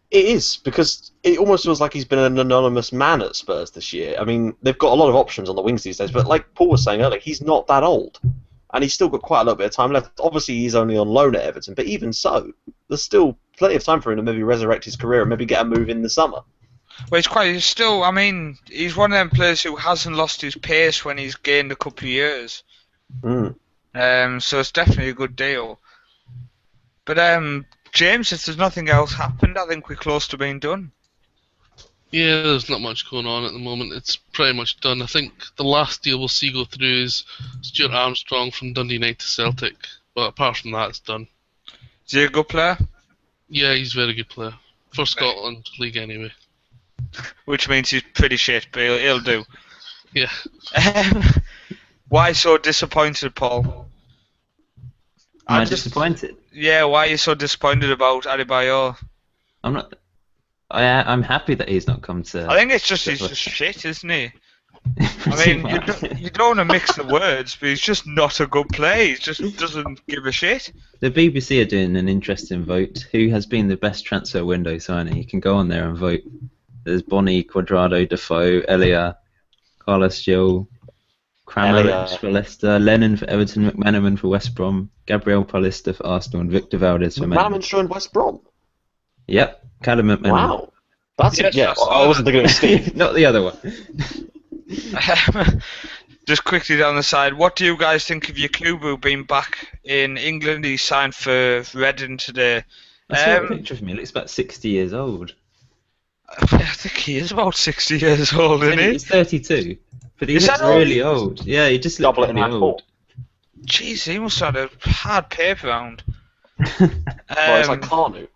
It is, because it almost feels like he's been an anonymous man at Spurs this year. I mean, they've got a lot of options on the wings these days, but like Paul was saying earlier, he's not that old. And he's still got quite a little bit of time left. Obviously, he's only on loan at Everton, but even so, there's still plenty of time for him to maybe resurrect his career and maybe get a move in the summer. Well, he's still, I mean, he's one of them players who hasn't lost his pace when he's gained a couple of years. Mm. So it's definitely a good deal. But James, if there's nothing else happened, I think we're close to being done. Yeah, there's not much going on at the moment. It's pretty much done. I think the last deal we'll see go through is Stuart Armstrong from Dundee United to Celtic. But apart from that, it's done. Is he a good player? Yeah, he's a very good player. For Scotland League anyway. Which means he's pretty shit, but he'll do. Yeah. Why so disappointed, Paul? Am I disappointed? Yeah, why are you so disappointed about Adebayor? I'm not. I'm happy that he's not come to... I think it's just he's just shit, isn't he? I mean, you don't want to mix the words, but he's just not a good player. He just doesn't give a shit. The BBC are doing an interesting vote. Who has been the best transfer window signing? You can go on there and vote. There's Bonnie, Quadrado, Defoe, Elia, Carlos Gil, Kramaric for Leicester, Lennon for Everton, McManaman for West Brom, Gabriel Paulista for Arsenal, and Victor Valdez for Man United. McManaman's showing West Brom? Yep, Callum McManaman. Wow. That's I wasn't thinking of Steve. Not the other one. Just quickly down the side, what do you guys think of Yakubu being back in England? He signed for Reading today. I saw a picture of him. He looks about 60 years old. I think he is about 60 years old, isn't he? He's 32. But he looks really old. Yeah, he just looks really old. Jeez, he must have had a hard paper round. Well, it's like Kanu.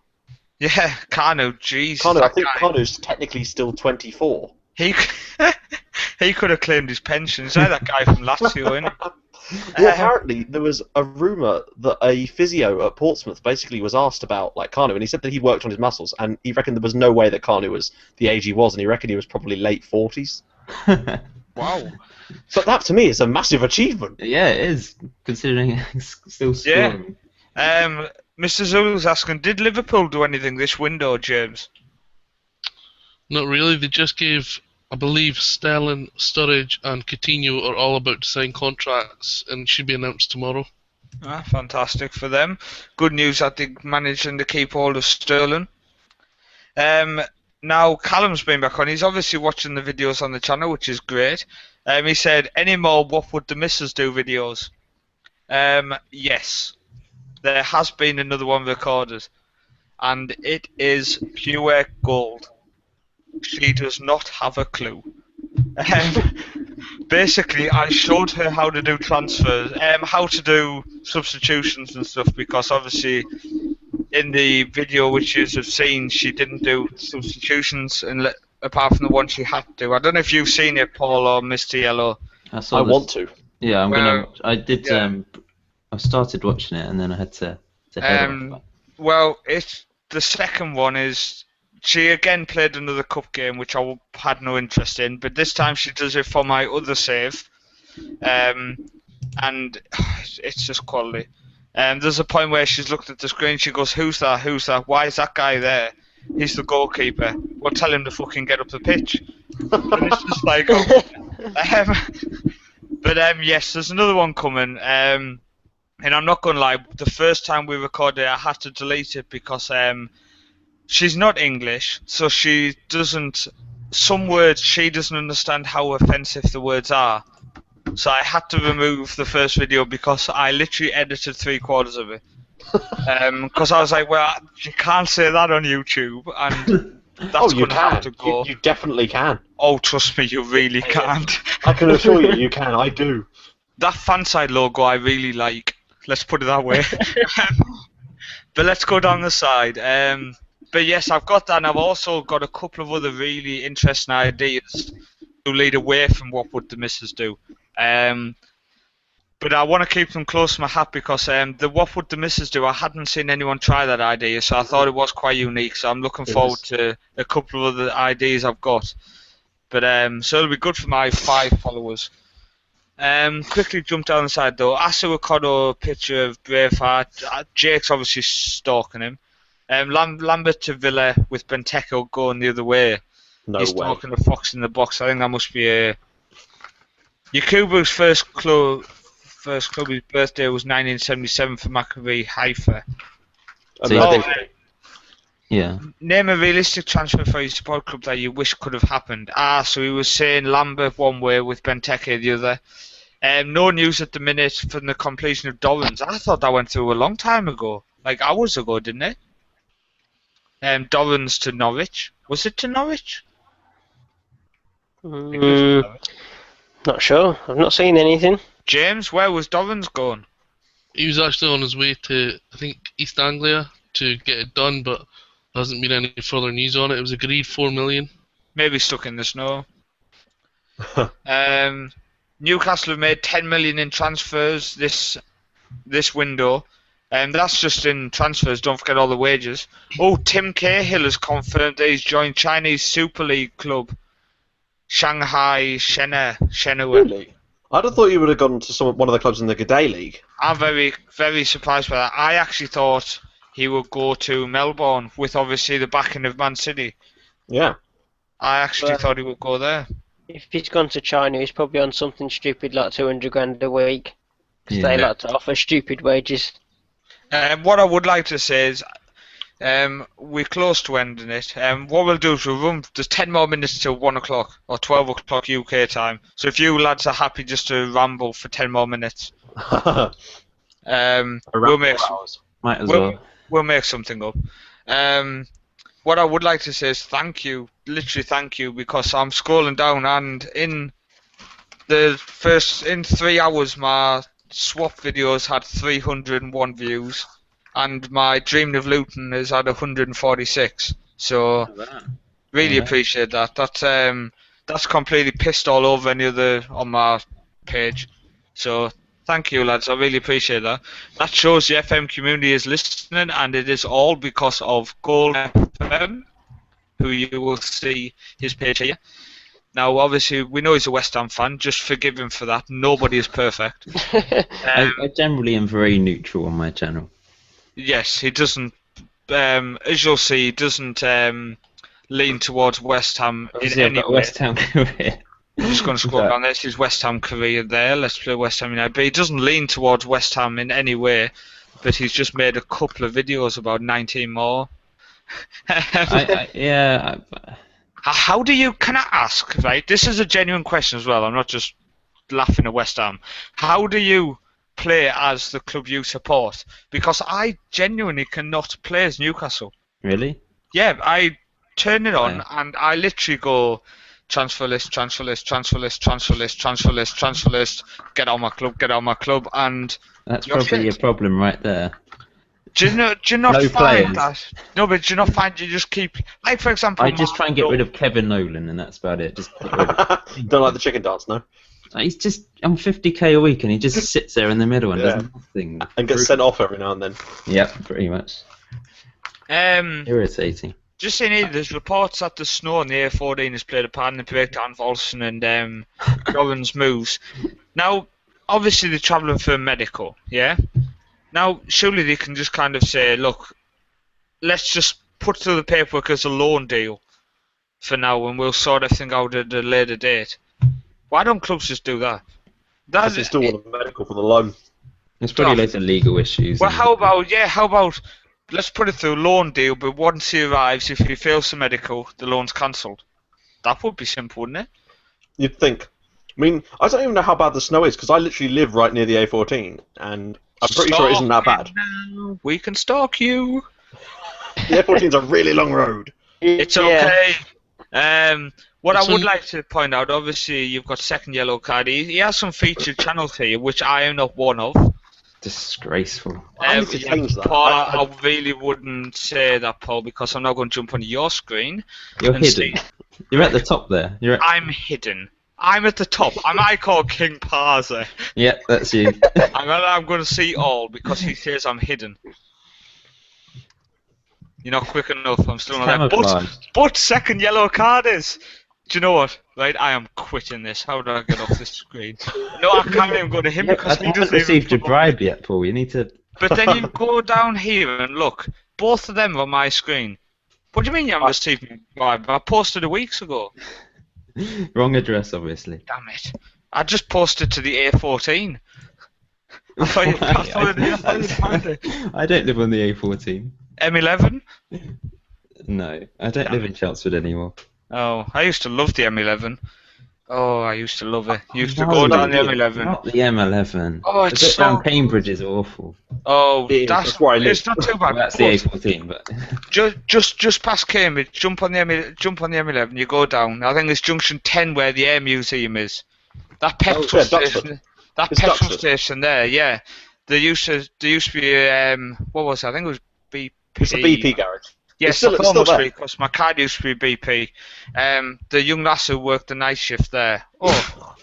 Yeah, Kanu, jeez. I think Kanu's technically still 24. He could have claimed his pension. Is that guy from Lazio, isn't it? Well, apparently there was a rumour that a physio at Portsmouth basically was asked about Kanu, and he said that he worked on his muscles, and he reckoned there was no way that Kanu was the age he was, and he reckoned he was probably late 40s. Wow. So that to me is a massive achievement. Yeah, it is, considering he's still scoring. Yeah. Mr. Zulu's asking, did Liverpool do anything this window, James? Not really. They just gave, I believe, Sterling, Sturridge and Coutinho are all about to sign contracts and should be announced tomorrow. Ah, fantastic for them. Good news that they managed to keep hold of Sterling. now Callum's been back on. He's obviously watching the videos on the channel, which is great. He said, any more What Would the Missus Do videos? Yes. There has been another one recorded. And it is pure gold. She does not have a clue. Basically, I showed her how to do transfers, how to do substitutions and stuff, because obviously in the video which you have seen, she didn't do substitutions apart from the one she had to. I don't know if you've seen it, Paul or Mr. Yellow. I want to. Yeah, I did. Yeah. I started watching it and then I had to head off. Well, the second one is she again played another cup game which I had no interest in, but this time she does it for my other save, and it's just quality. There's a point where she's looked at the screen, she goes, "Who's that? Who's that? Why is that guy there? He's the goalkeeper. Well, tell him to fucking get up the pitch." And it's just like, yes, there's another one coming. And I'm not gonna lie, the first time we recorded it, I had to delete it because she's not English, so she doesn't. Some words she doesn't understand how offensive the words are. So I had to remove the first video because I literally edited 3/4 of it. Because I was like, well, you can't say that on YouTube, and that's you going to have to can. go. You definitely can. Oh, trust me, you really can't. I can assure you, you can. I do. That fanside logo I really like. Let's put it that way. But let's go down the side. But yes, I've got that, and I've also got a couple of other really interesting ideas to lead away from What Would the Missus Do. But I want to keep them close to my hat because the What Would the Missus Do, I hadn't seen anyone try that idea, so I thought it was quite unique. So I'm looking forward to a couple of other ideas I've got. But so it'll be good for my 5 followers. Quickly jump down the side though. Asa Okado picture of Braveheart. Jake's obviously stalking him. Lambert to Villa with Benteke going the other way. He's stalking the fox in the box. I think that must be Yakubu's first club. His birthday was 1977 for Maccabi Haifa. Yeah. Name a realistic transfer for your support club that you wish could have happened. So he was saying Lambert one way with Benteke the other. No news at the minute from the completion of Dorrans. I thought that went through a long time ago, like hours ago, didn't it? Dorrans to Norwich. Was it to Norwich? Not sure. I've not seen anything. James, where was Dorrans going? He was actually on his way to, I think, East Anglia to get it done, but there hasn't been any further news on it. It was agreed 4 million. Maybe stuck in the snow. Newcastle have made 10 million in transfers this window. That's just in transfers, don't forget all the wages. Oh, Tim Cahill has confirmed that he's joined Chinese Super League club Shanghai Shenhua. Really? I'd have thought you would have gone to one of the clubs in the G'day League. I'm very, very surprised by that. I actually thought he would go to Melbourne with obviously the backing of Man City. Yeah. I actually thought he would go there. If he's gone to China, he's probably on something stupid like 200 grand a week. Because they like to offer stupid wages. What I would like to say is, we're close to ending it. What we'll do is we'll run. There's 10 more minutes till 1 o'clock or 12 o'clock UK time. So if you lads are happy just to ramble for 10 more minutes, we'll make Might as well. We'll make something up. What I would like to say is thank you, literally thank you, because I'm scrolling down and in 3 hours my swap videos had 301 views. And my Dreaming of Luton is at 146. So really appreciate that. That's completely pissed all over any other on my page. So thank you, lads. I really appreciate that. That shows the FM community is listening, and it is all because of Gold FM, who you will see his page here. Now, obviously, we know he's a West Ham fan. Just forgive him for that. Nobody is perfect. I generally am very neutral on my channel. Yes, he doesn't. As you'll see, he doesn't lean towards West Ham in any way. West Ham career. I'm just going to scroll down. There's his West Ham career there. Let's play West Ham United. But he doesn't lean towards West Ham in any way. But he's just made a couple of videos about 19 more. How do you? Can I ask? Right, this is a genuine question as well. I'm not just laughing at West Ham. How do you play as the club you support? Because I genuinely cannot play as Newcastle. Really? Yeah, I turn it on and I literally go transfer list, transfer list, transfer list, transfer list, transfer list, transfer list. Get on my club, and that's probably your problem right there. Do you not no find players. that? No, but do you not find you just keep, like for example, I just try and get rid of Kevin Nolan, and that's about it. Just get rid of Don't like the chicken dance, no? He's just on 50k a week, and he just sits there in the middle and does nothing. And gets sent off every now and then. Yep, pretty much. Irritating. Just saying here, there's reports that the snow on the A14 has played a part in the breakdown of Olsen and Robin's moves. Now, obviously they're travelling for medical, yeah? Now, surely they can just kind of say, look, let's just put through the paperwork as a loan deal for now, and we'll sort everything out at a later date. Why don't clubs just do that? Because they still want a medical for the loan. There's probably loads of legal issues. Well, how about let's put it through a loan deal, but once he arrives, if he fails the medical, the loan's cancelled. That would be simple, wouldn't it? You'd think. I mean, I don't even know how bad the snow is, because I literally live right near the A14, and I'm pretty sure it isn't that bad. Now. We can stalk you. The A14's a really long road. It's okay. What I would like to point out, obviously, you've got second yellow card. He has some featured channels here, which I am not one of. Disgraceful. I need to change that. Paul, I really wouldn't say that, Paul, because I'm not going to jump on your screen. You're hidden. You're at the top there. I'm hidden. I'm at the top. I call King Parser. Yeah, that's you. I'm going to see all because he says I'm hidden. You're not quick enough. I'm still not there. But second yellow card is. Do you know what? Right, I am quitting this. How do I get off this screen? No, I can't even go to him because he hasn't received your bribe yet, Paul. You need to. But then you go down here and look. Both of them are on my screen. What do you mean you haven't received my bribe? I posted it weeks ago. Wrong address, obviously. Damn it! I just posted to the A14. I don't live on the A14. M11? No, I don't live in Chelmsford anymore. Oh, I used to love the M11. Oh, I used to love it. You used to go down the M11. Not the M11. Oh, it's so... down Cambridge is awful. Oh, that's why it's not too bad. Well, that's the A14, but just past Cambridge, jump on the M11. You go down. I think it's junction 10 where the Air Museum is. That petrol station. That petrol station there, yeah. There used to be what was it? I think it was BP. It's a BP garage. Yes, I thought it must be because my card used to be BP. The young lass who worked the night shift there. Oh.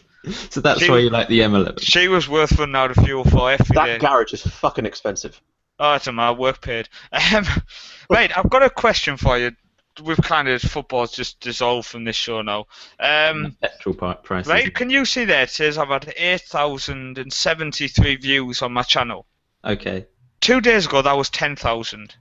So that's why you like the M11. She was worth running out of fuel for every day. That garage is fucking expensive. Oh, it's a my work paid. Right, I've got a question for you. We've kind of football's just dissolved from this show now. Petrol prices. Right, can you see there? It says I've had 8,073 views on my channel. Okay. 2 days ago, that was 10,000.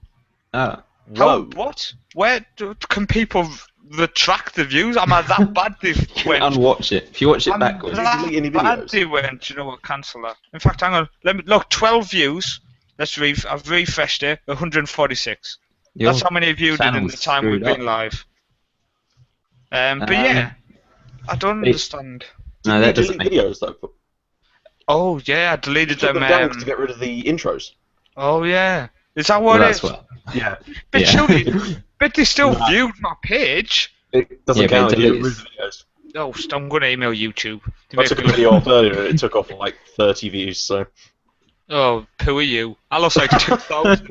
Ah. What? Where can people retract the views? Am I that bad? They went. Unwatch it. If you watch it backwards. Bad they went. You know what? Cancel that. In fact, hang on. Let me look. 12 views. I've refreshed it. 146. That's how many of you did in the time we've been live. But yeah, I don't understand. No, that doesn't make videos though. Oh yeah, I deleted them. Down to get rid of the intros. Oh yeah. Is that what it is? Yeah. But surely, but they still viewed my page. It doesn't count. Videos. Oh, I'm going to email YouTube. I took a video off earlier and it took off like 30 views, so... Oh, who are you? I lost like 2,000.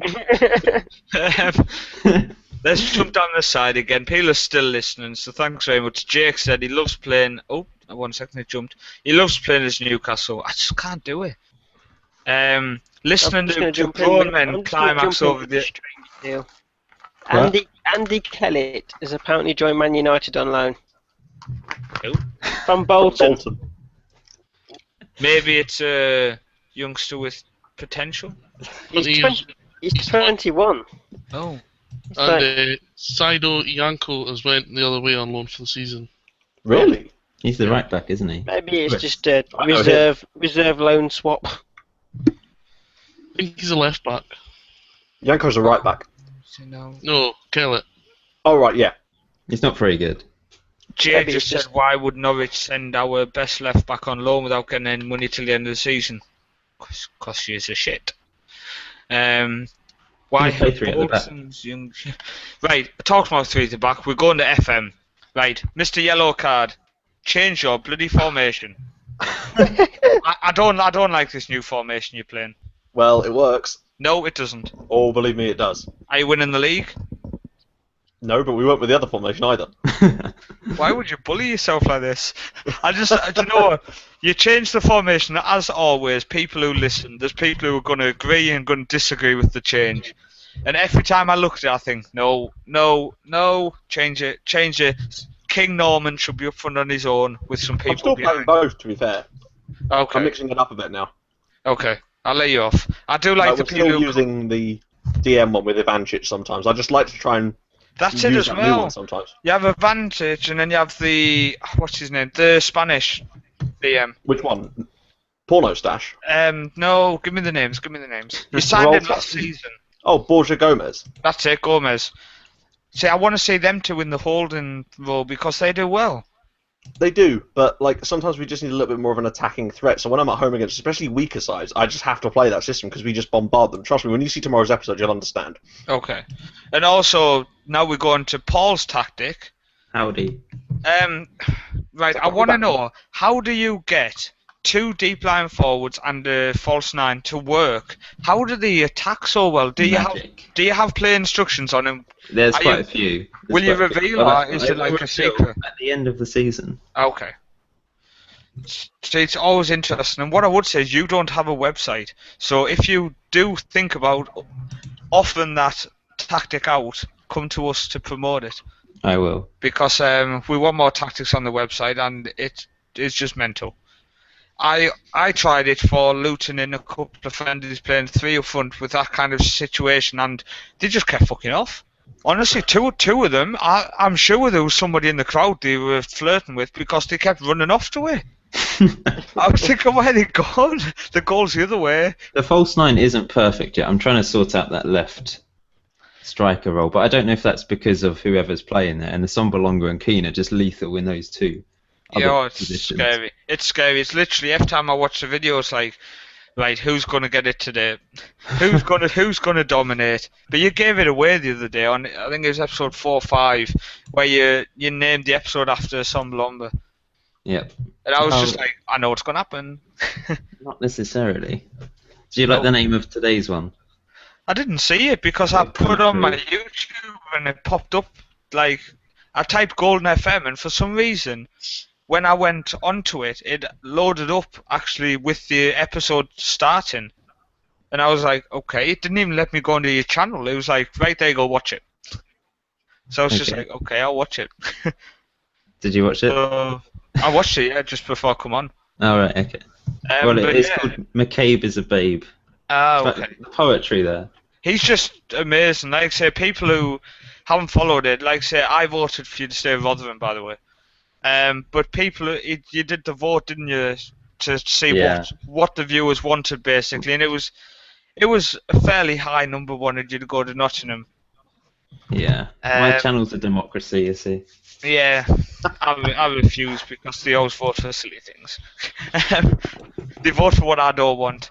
Let's jump down the side again. Peeler's still listening, so thanks very much. Jake said he loves playing... Oh, 1 second, it jumped. He loves playing as Newcastle. I just can't do it. Listening to grown men climax over the... Andy Kellett has apparently joined Man United on loan. Who? From Bolton. Maybe it's a youngster with potential. He's 21. Oh. And Saido Yanko has went the other way on loan for the season. Really? He's the right back, isn't he? Maybe it's just a reserve loan swap. I think he's a left back. Yanko's a right back. No, kill it. Oh right, yeah. He's not very good. Jay Maybe just it's said, why would Norwich send our best left back on loan without getting any money till the end of the season? Because she is a shit. Why Can you play have three at the back? Bolton's young... Right, talking about three at the back, we're going to FM. Right, Mr. Yellow Card, change your bloody formation. I don't like this new formation you're playing. Well, it works. No, it doesn't. Oh, believe me, it does. Are you winning the league? No, but we weren't with the other formation either. Why would you bully yourself like this? You know what? You change the formation, as always, people who listen, there's people who are going to agree and going to disagree with the change. And every time I look at it, I think, no, change it. King Norman should be up front on his own with some people I'm still behind. playing both, to be fair. Okay. I'm mixing it up a bit now. Okay, I'll let you off. I do like the we're people still who... using the DM one with Ivancic sometimes. I just like to try and That's it use as that new one well. sometimes. You have Advantage, and then you have the... What's his name? The Spanish DM. Which one? Porno Stash? No, give me the names. You signed him Rolfos. last season. Oh, Borja Gomez. That's it, Gomez. See, I want to see them two in the holding role because they do well. They do, but like sometimes we just need a little bit more of an attacking threat. So when I'm at home against especially weaker sides, I just have to play that system because we just bombard them. Trust me, when you see tomorrow's episode, you'll understand. Okay. And also, now we're going to Paul's tactic. Howdy. Right, I want to know, how do you get two deep line forwards and a false nine to work? How do they attack so well? Do you have play instructions on them? There's quite a few. Will you reveal, or is it like a secret? At the end of the season. Okay. So it's always interesting. And what I would say is you don't have a website. So if you do think about offering that tactic out, come to us to promote it. I will. Because we want more tactics on the website, and it is just mental. I tried it for Luton in a couple of friendlies playing three up front with that kind of situation, and they just kept fucking off. Honestly, two of them, I'm sure there was somebody in the crowd they were flirting with because they kept running off to it. I was thinking, where are they gone? The goal's the other way. The false nine isn't perfect yet. I'm trying to sort out that left striker role, but I don't know if that's because of whoever's playing there. And the Sombalonga and Keane are just lethal in those two. Yeah, it's scary. It's scary. It's literally every time I watch the video, it's like, right, who's gonna get it today? Who's gonna dominate? But you gave it away the other day on, I think it was episode 4 or 5, where you named the episode after Sombalonga. Yep. And I was just like, I know what's gonna happen. Not necessarily. Do you like the name of today's one? I didn't see it because I put it on my YouTube and it popped up. Like, I typed Golden FM, and for some reason, when I went onto it, it loaded up actually with the episode starting. And I was like, okay, it didn't even let me go into your channel. It was like, right there you go, watch it. So I was just like, okay, I'll watch it. Did you watch it? I watched it, yeah, just before I come on. Oh, right, okay. Well, it's called McCabe is a Babe. Oh, okay. The poetry there. He's just amazing. Like I say, people who haven't followed it, like I say, I voted for you to stay with Rotherham, by the way. But people, you did the vote, didn't you, to see what the viewers wanted, basically, and it was a fairly high number wanted you to go to Nottingham. Yeah, my channel's a democracy, you see. Yeah, I refuse because they always vote for silly things. They vote for what I don't want.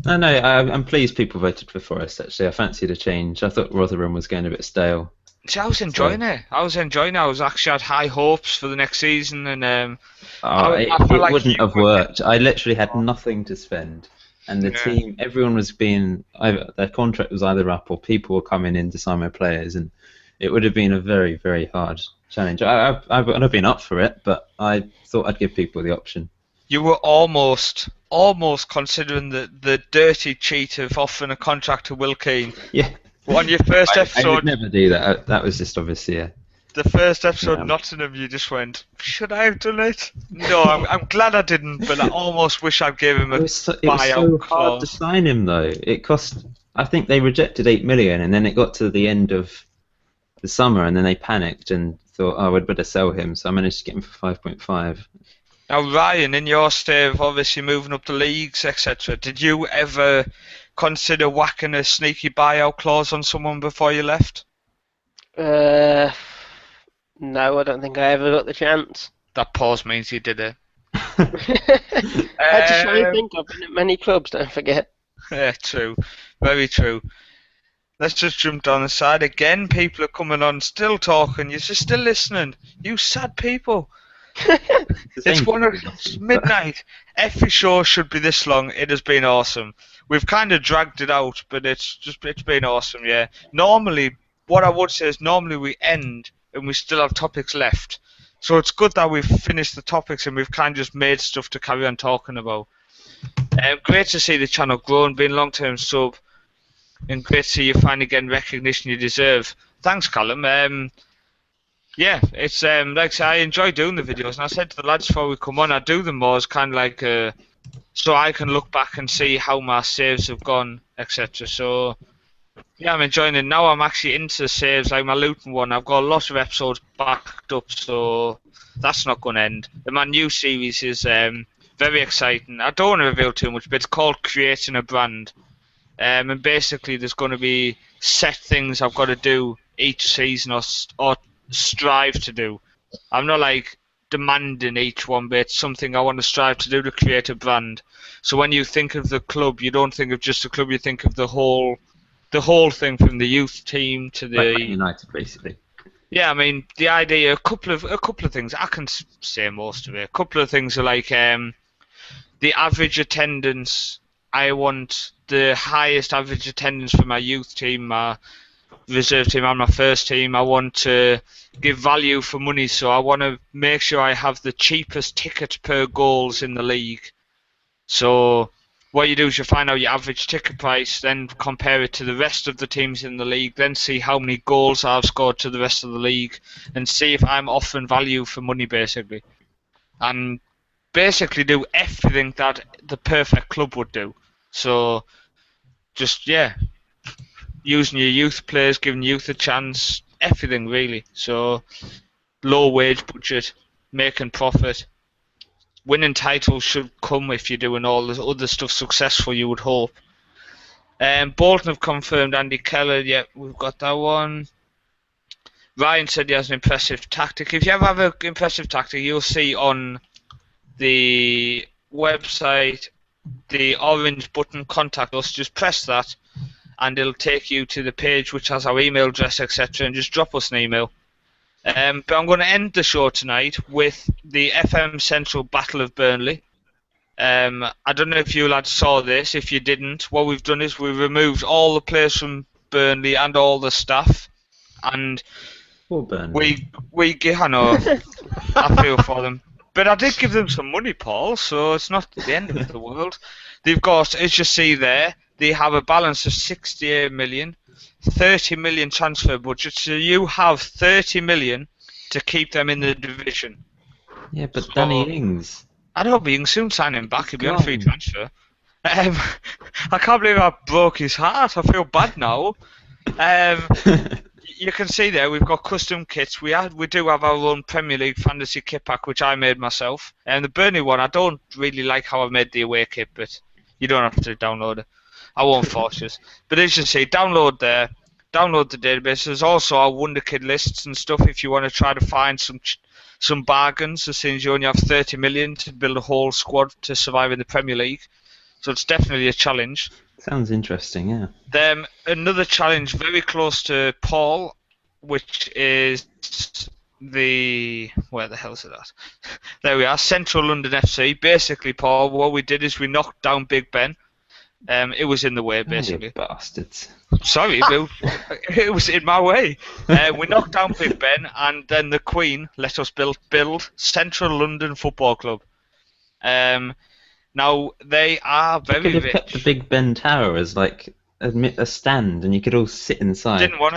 No, I'm pleased people voted for Forest, actually. I fancied a change. I thought Rotherham was getting a bit stale. See, I was enjoying it. I actually had high hopes for the next season, and it wouldn't have worked. I literally had nothing to spend, and the team, everyone was their contract was either up or people were coming in to sign my players, and it would have been a very, very hard challenge. I would have been up for it, but I thought I'd give people the option. You were almost considering the dirty cheat of offering a contract to Will Keane. Yeah. On your first episode, I would never do that. That was just obviously the first episode, Nottingham, you just went, should I have done it? No, I'm glad I didn't, but I almost wish I'd gave him a buyout clause. It was so hard to sign him, though. It cost, I think they rejected 8 million, and then it got to the end of the summer, and then they panicked and thought, oh, I'd better sell him, so I managed to get him for 5.5. Now, Ryan, in your stay of obviously moving up the leagues, etc., did you ever consider whacking a sneaky buyout clause on someone before you left? No, I don't think I ever got the chance. That pause means you did it. I had to try and think. I've been at many clubs, don't forget. Yeah, true. Very true. Let's just jump down the side again. People are coming on, still talking. You're just still listening. You sad people. It's midnight. Every show should be this long. It has been awesome. We've kind of dragged it out, but it's been awesome. Yeah. Normally, what I would say is normally we end and we still have topics left. So it's good that we've finished the topics and we've kind of just made stuff to carry on talking about. Great to see the channel growing, being long-term sub, and great to see you finally getting recognition you deserve. Thanks, Callum. Yeah, it's like I say, I enjoy doing the videos, and I said to the lads before we come on, I do them more as kind of like so I can look back and see how my saves have gone, etc. So yeah, I'm enjoying it. Now I'm actually into saves, like my Luton one. I've got a lot of episodes backed up, so that's not going to end. My new series is very exciting. I don't want to reveal too much, but it's called Creating a Brand. And basically there's going to be set things I've got to do each season or strive to do. I'm not like demanding each one, but it's something I want to strive to do to create a brand. So when you think of the club, you don't think of just the club, you think of the whole thing, from the youth team to the like Man United, basically. Yeah, I mean the idea. A couple of things. I can say most of it. A couple of things are like the average attendance. I want the highest average attendance for my youth team, my reserve team, and my first team. I want to give value for money, so I want to make sure I have the cheapest ticket per goals in the league. So what you do is you find out your average ticket price, then compare it to the rest of the teams in the league, then see how many goals I've scored to the rest of the league, and see if I'm offering value for money, basically. And basically do everything that the perfect club would do. So just, yeah, using your youth players, giving youth a chance, everything really. So low wage budget, making profit. Winning titles should come if you're doing all this other stuff successful, you would hope. Bolton have confirmed Andy Keller. Yeah, we've got that one. Ryan said he has an impressive tactic. If you ever have an impressive tactic, you'll see on the website the orange button, contact us. Just press that and it'll take you to the page which has our email address, etc., and just drop us an email. But I'm going to end the show tonight with the FM Central Battle of Burnley. I don't know if you lads saw this. If you didn't, what we've done is we've removed all the players from Burnley and all the staff, and Burnley. I know I feel for them, but I did give them some money, Paul, so it's not the end of the world. They've got, as you see there, they have a balance of 68 million. 30 million transfer budget, so you have 30 million to keep them in the division. Yeah, but Danny Ings. I don't know, you can soon sign him back. He'll be on free transfer. I can't believe I broke his heart. I feel bad now. You can see there we've got custom kits. We do have our own Premier League fantasy kit pack, which I made myself. And the Burnley one, I don't really like how I made the away kit, but you don't have to download it. I won't force you. But as you see, download there. Download the database. There's also our Wonder Kid lists and stuff if you want to try to find some bargains, as soon as you only have 30 million to build a whole squad to survive in the Premier League. So it's definitely a challenge. Sounds interesting, yeah. Then another challenge very close to Paul, which is where the hell is it at? There we are, Central London FC. Basically, Paul, what we did is we knocked down Big Ben. It was in the way, basically. Oh, bastards. Sorry, Bill. It was in my way. We knocked down Big Ben, and then the Queen let us build Central London Football Club. Now, they are very rich. You could have kept the Big Ben Tower as like a stand, and you could all sit inside. Didn't want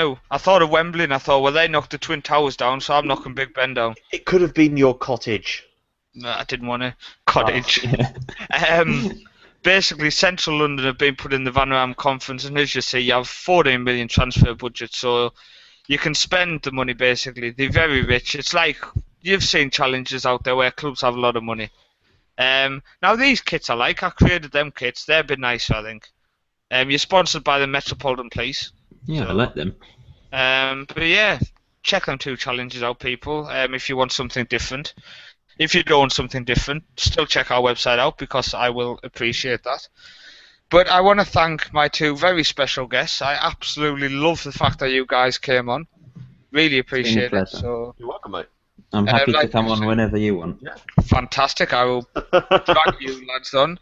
to. I thought of Wembley, and I thought, well, they knocked the Twin Towers down, so I'm knocking Big Ben down. It could have been your cottage. No, I didn't want to. Cottage. Oh, yeah. Basically, Central London have been put in the Van Ram Conference, and as you see, you have 14 million transfer budget, so you can spend the money, basically. They're very rich. It's like, you've seen challenges out there where clubs have a lot of money. Now, these kits I like. I created them kits. They've been nice, I think. You're sponsored by the Metropolitan Police. Yeah, I like them. But yeah, check them 2 challenges out, people. If you want something different. If you don't want something different, still check our website out because I will appreciate that. But I want to thank my 2 very special guests. I absolutely love the fact that you guys came on. Really appreciate it. So you're welcome, mate. I'm happy to come on whenever you want. Yeah. Fantastic. I will drag you lads on.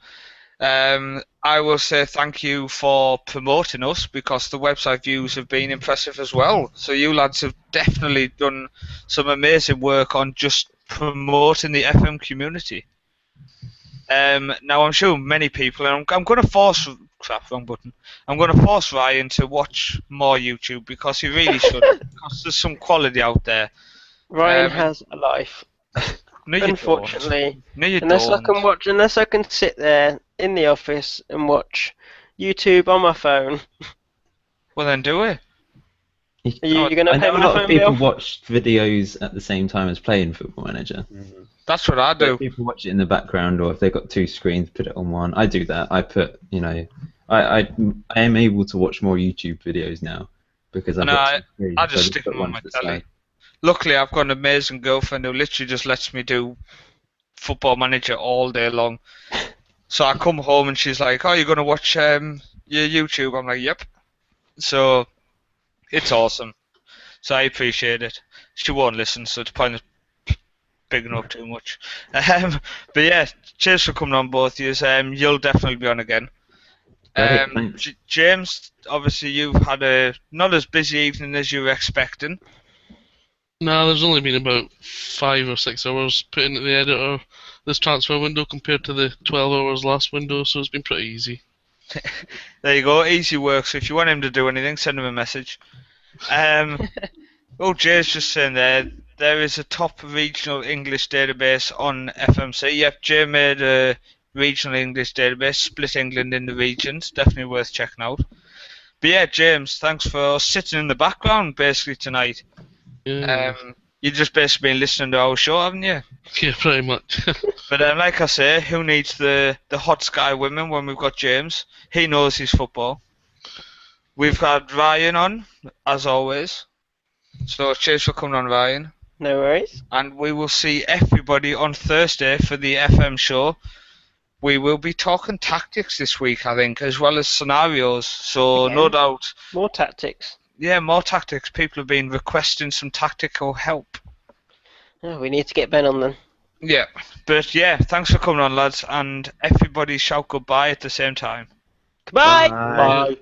I will say thank you for promoting us because the website views have been impressive as well. So you lads have definitely done some amazing work on just promoting the FM community. Now I'm sure many people, and I'm going to force wrong button. I'm going to force Ryan to watch more YouTube because he really should. Because there's some quality out there. Ryan has a life. No, Unfortunately, no, you unless I can sit there in the office and watch YouTube on my phone. Well, then do it. Are you going to pay I know my a lot phone of people bill? watch videos at the same time as playing Football Manager. Mm-hmm. That's what I do. People watch it in the background, or if they've got 2 screens, put it on one. I do that. I put, I am able to watch more YouTube videos now because I just stick them on my telly. Luckily, I've got an amazing girlfriend who literally just lets me do Football Manager all day long. So I come home and she's like, "Oh, you're gonna watch your YouTube?" I'm like, "Yep." So it's awesome. So I appreciate it. She won't listen, so it's probably bigging up too much. But yeah, cheers for coming on, both of you. You'll definitely be on again. James, obviously you've had a not as busy evening as you were expecting. No, there's only been about 5 or 6 hours put into the editor this transfer window compared to the 12 hours last window, so it's been pretty easy. There you go, easy work. So if you want him to do anything, send him a message. Jay's just saying there is a top regional English database on FMC. Yep, Jay made a regional English database, split England into regions. Definitely worth checking out. But yeah, James, thanks for sitting in the background basically tonight. Yeah. You've just basically been listening to our show, haven't you? Yeah, pretty much. But like I say, who needs the hot sky women when we've got James? He knows his football. We've had Ryan on, as always. So cheers for coming on, Ryan. No worries. And we will see everybody on Thursday for the FM show. We will be talking tactics this week, I think, as well as scenarios. So Again. No doubt. More tactics. Yeah, more tactics. People have been requesting some tactical help. Oh, we need to get Ben on then. Yeah, but yeah, thanks for coming on, lads, and everybody shout goodbye at the same time. Goodbye! Bye.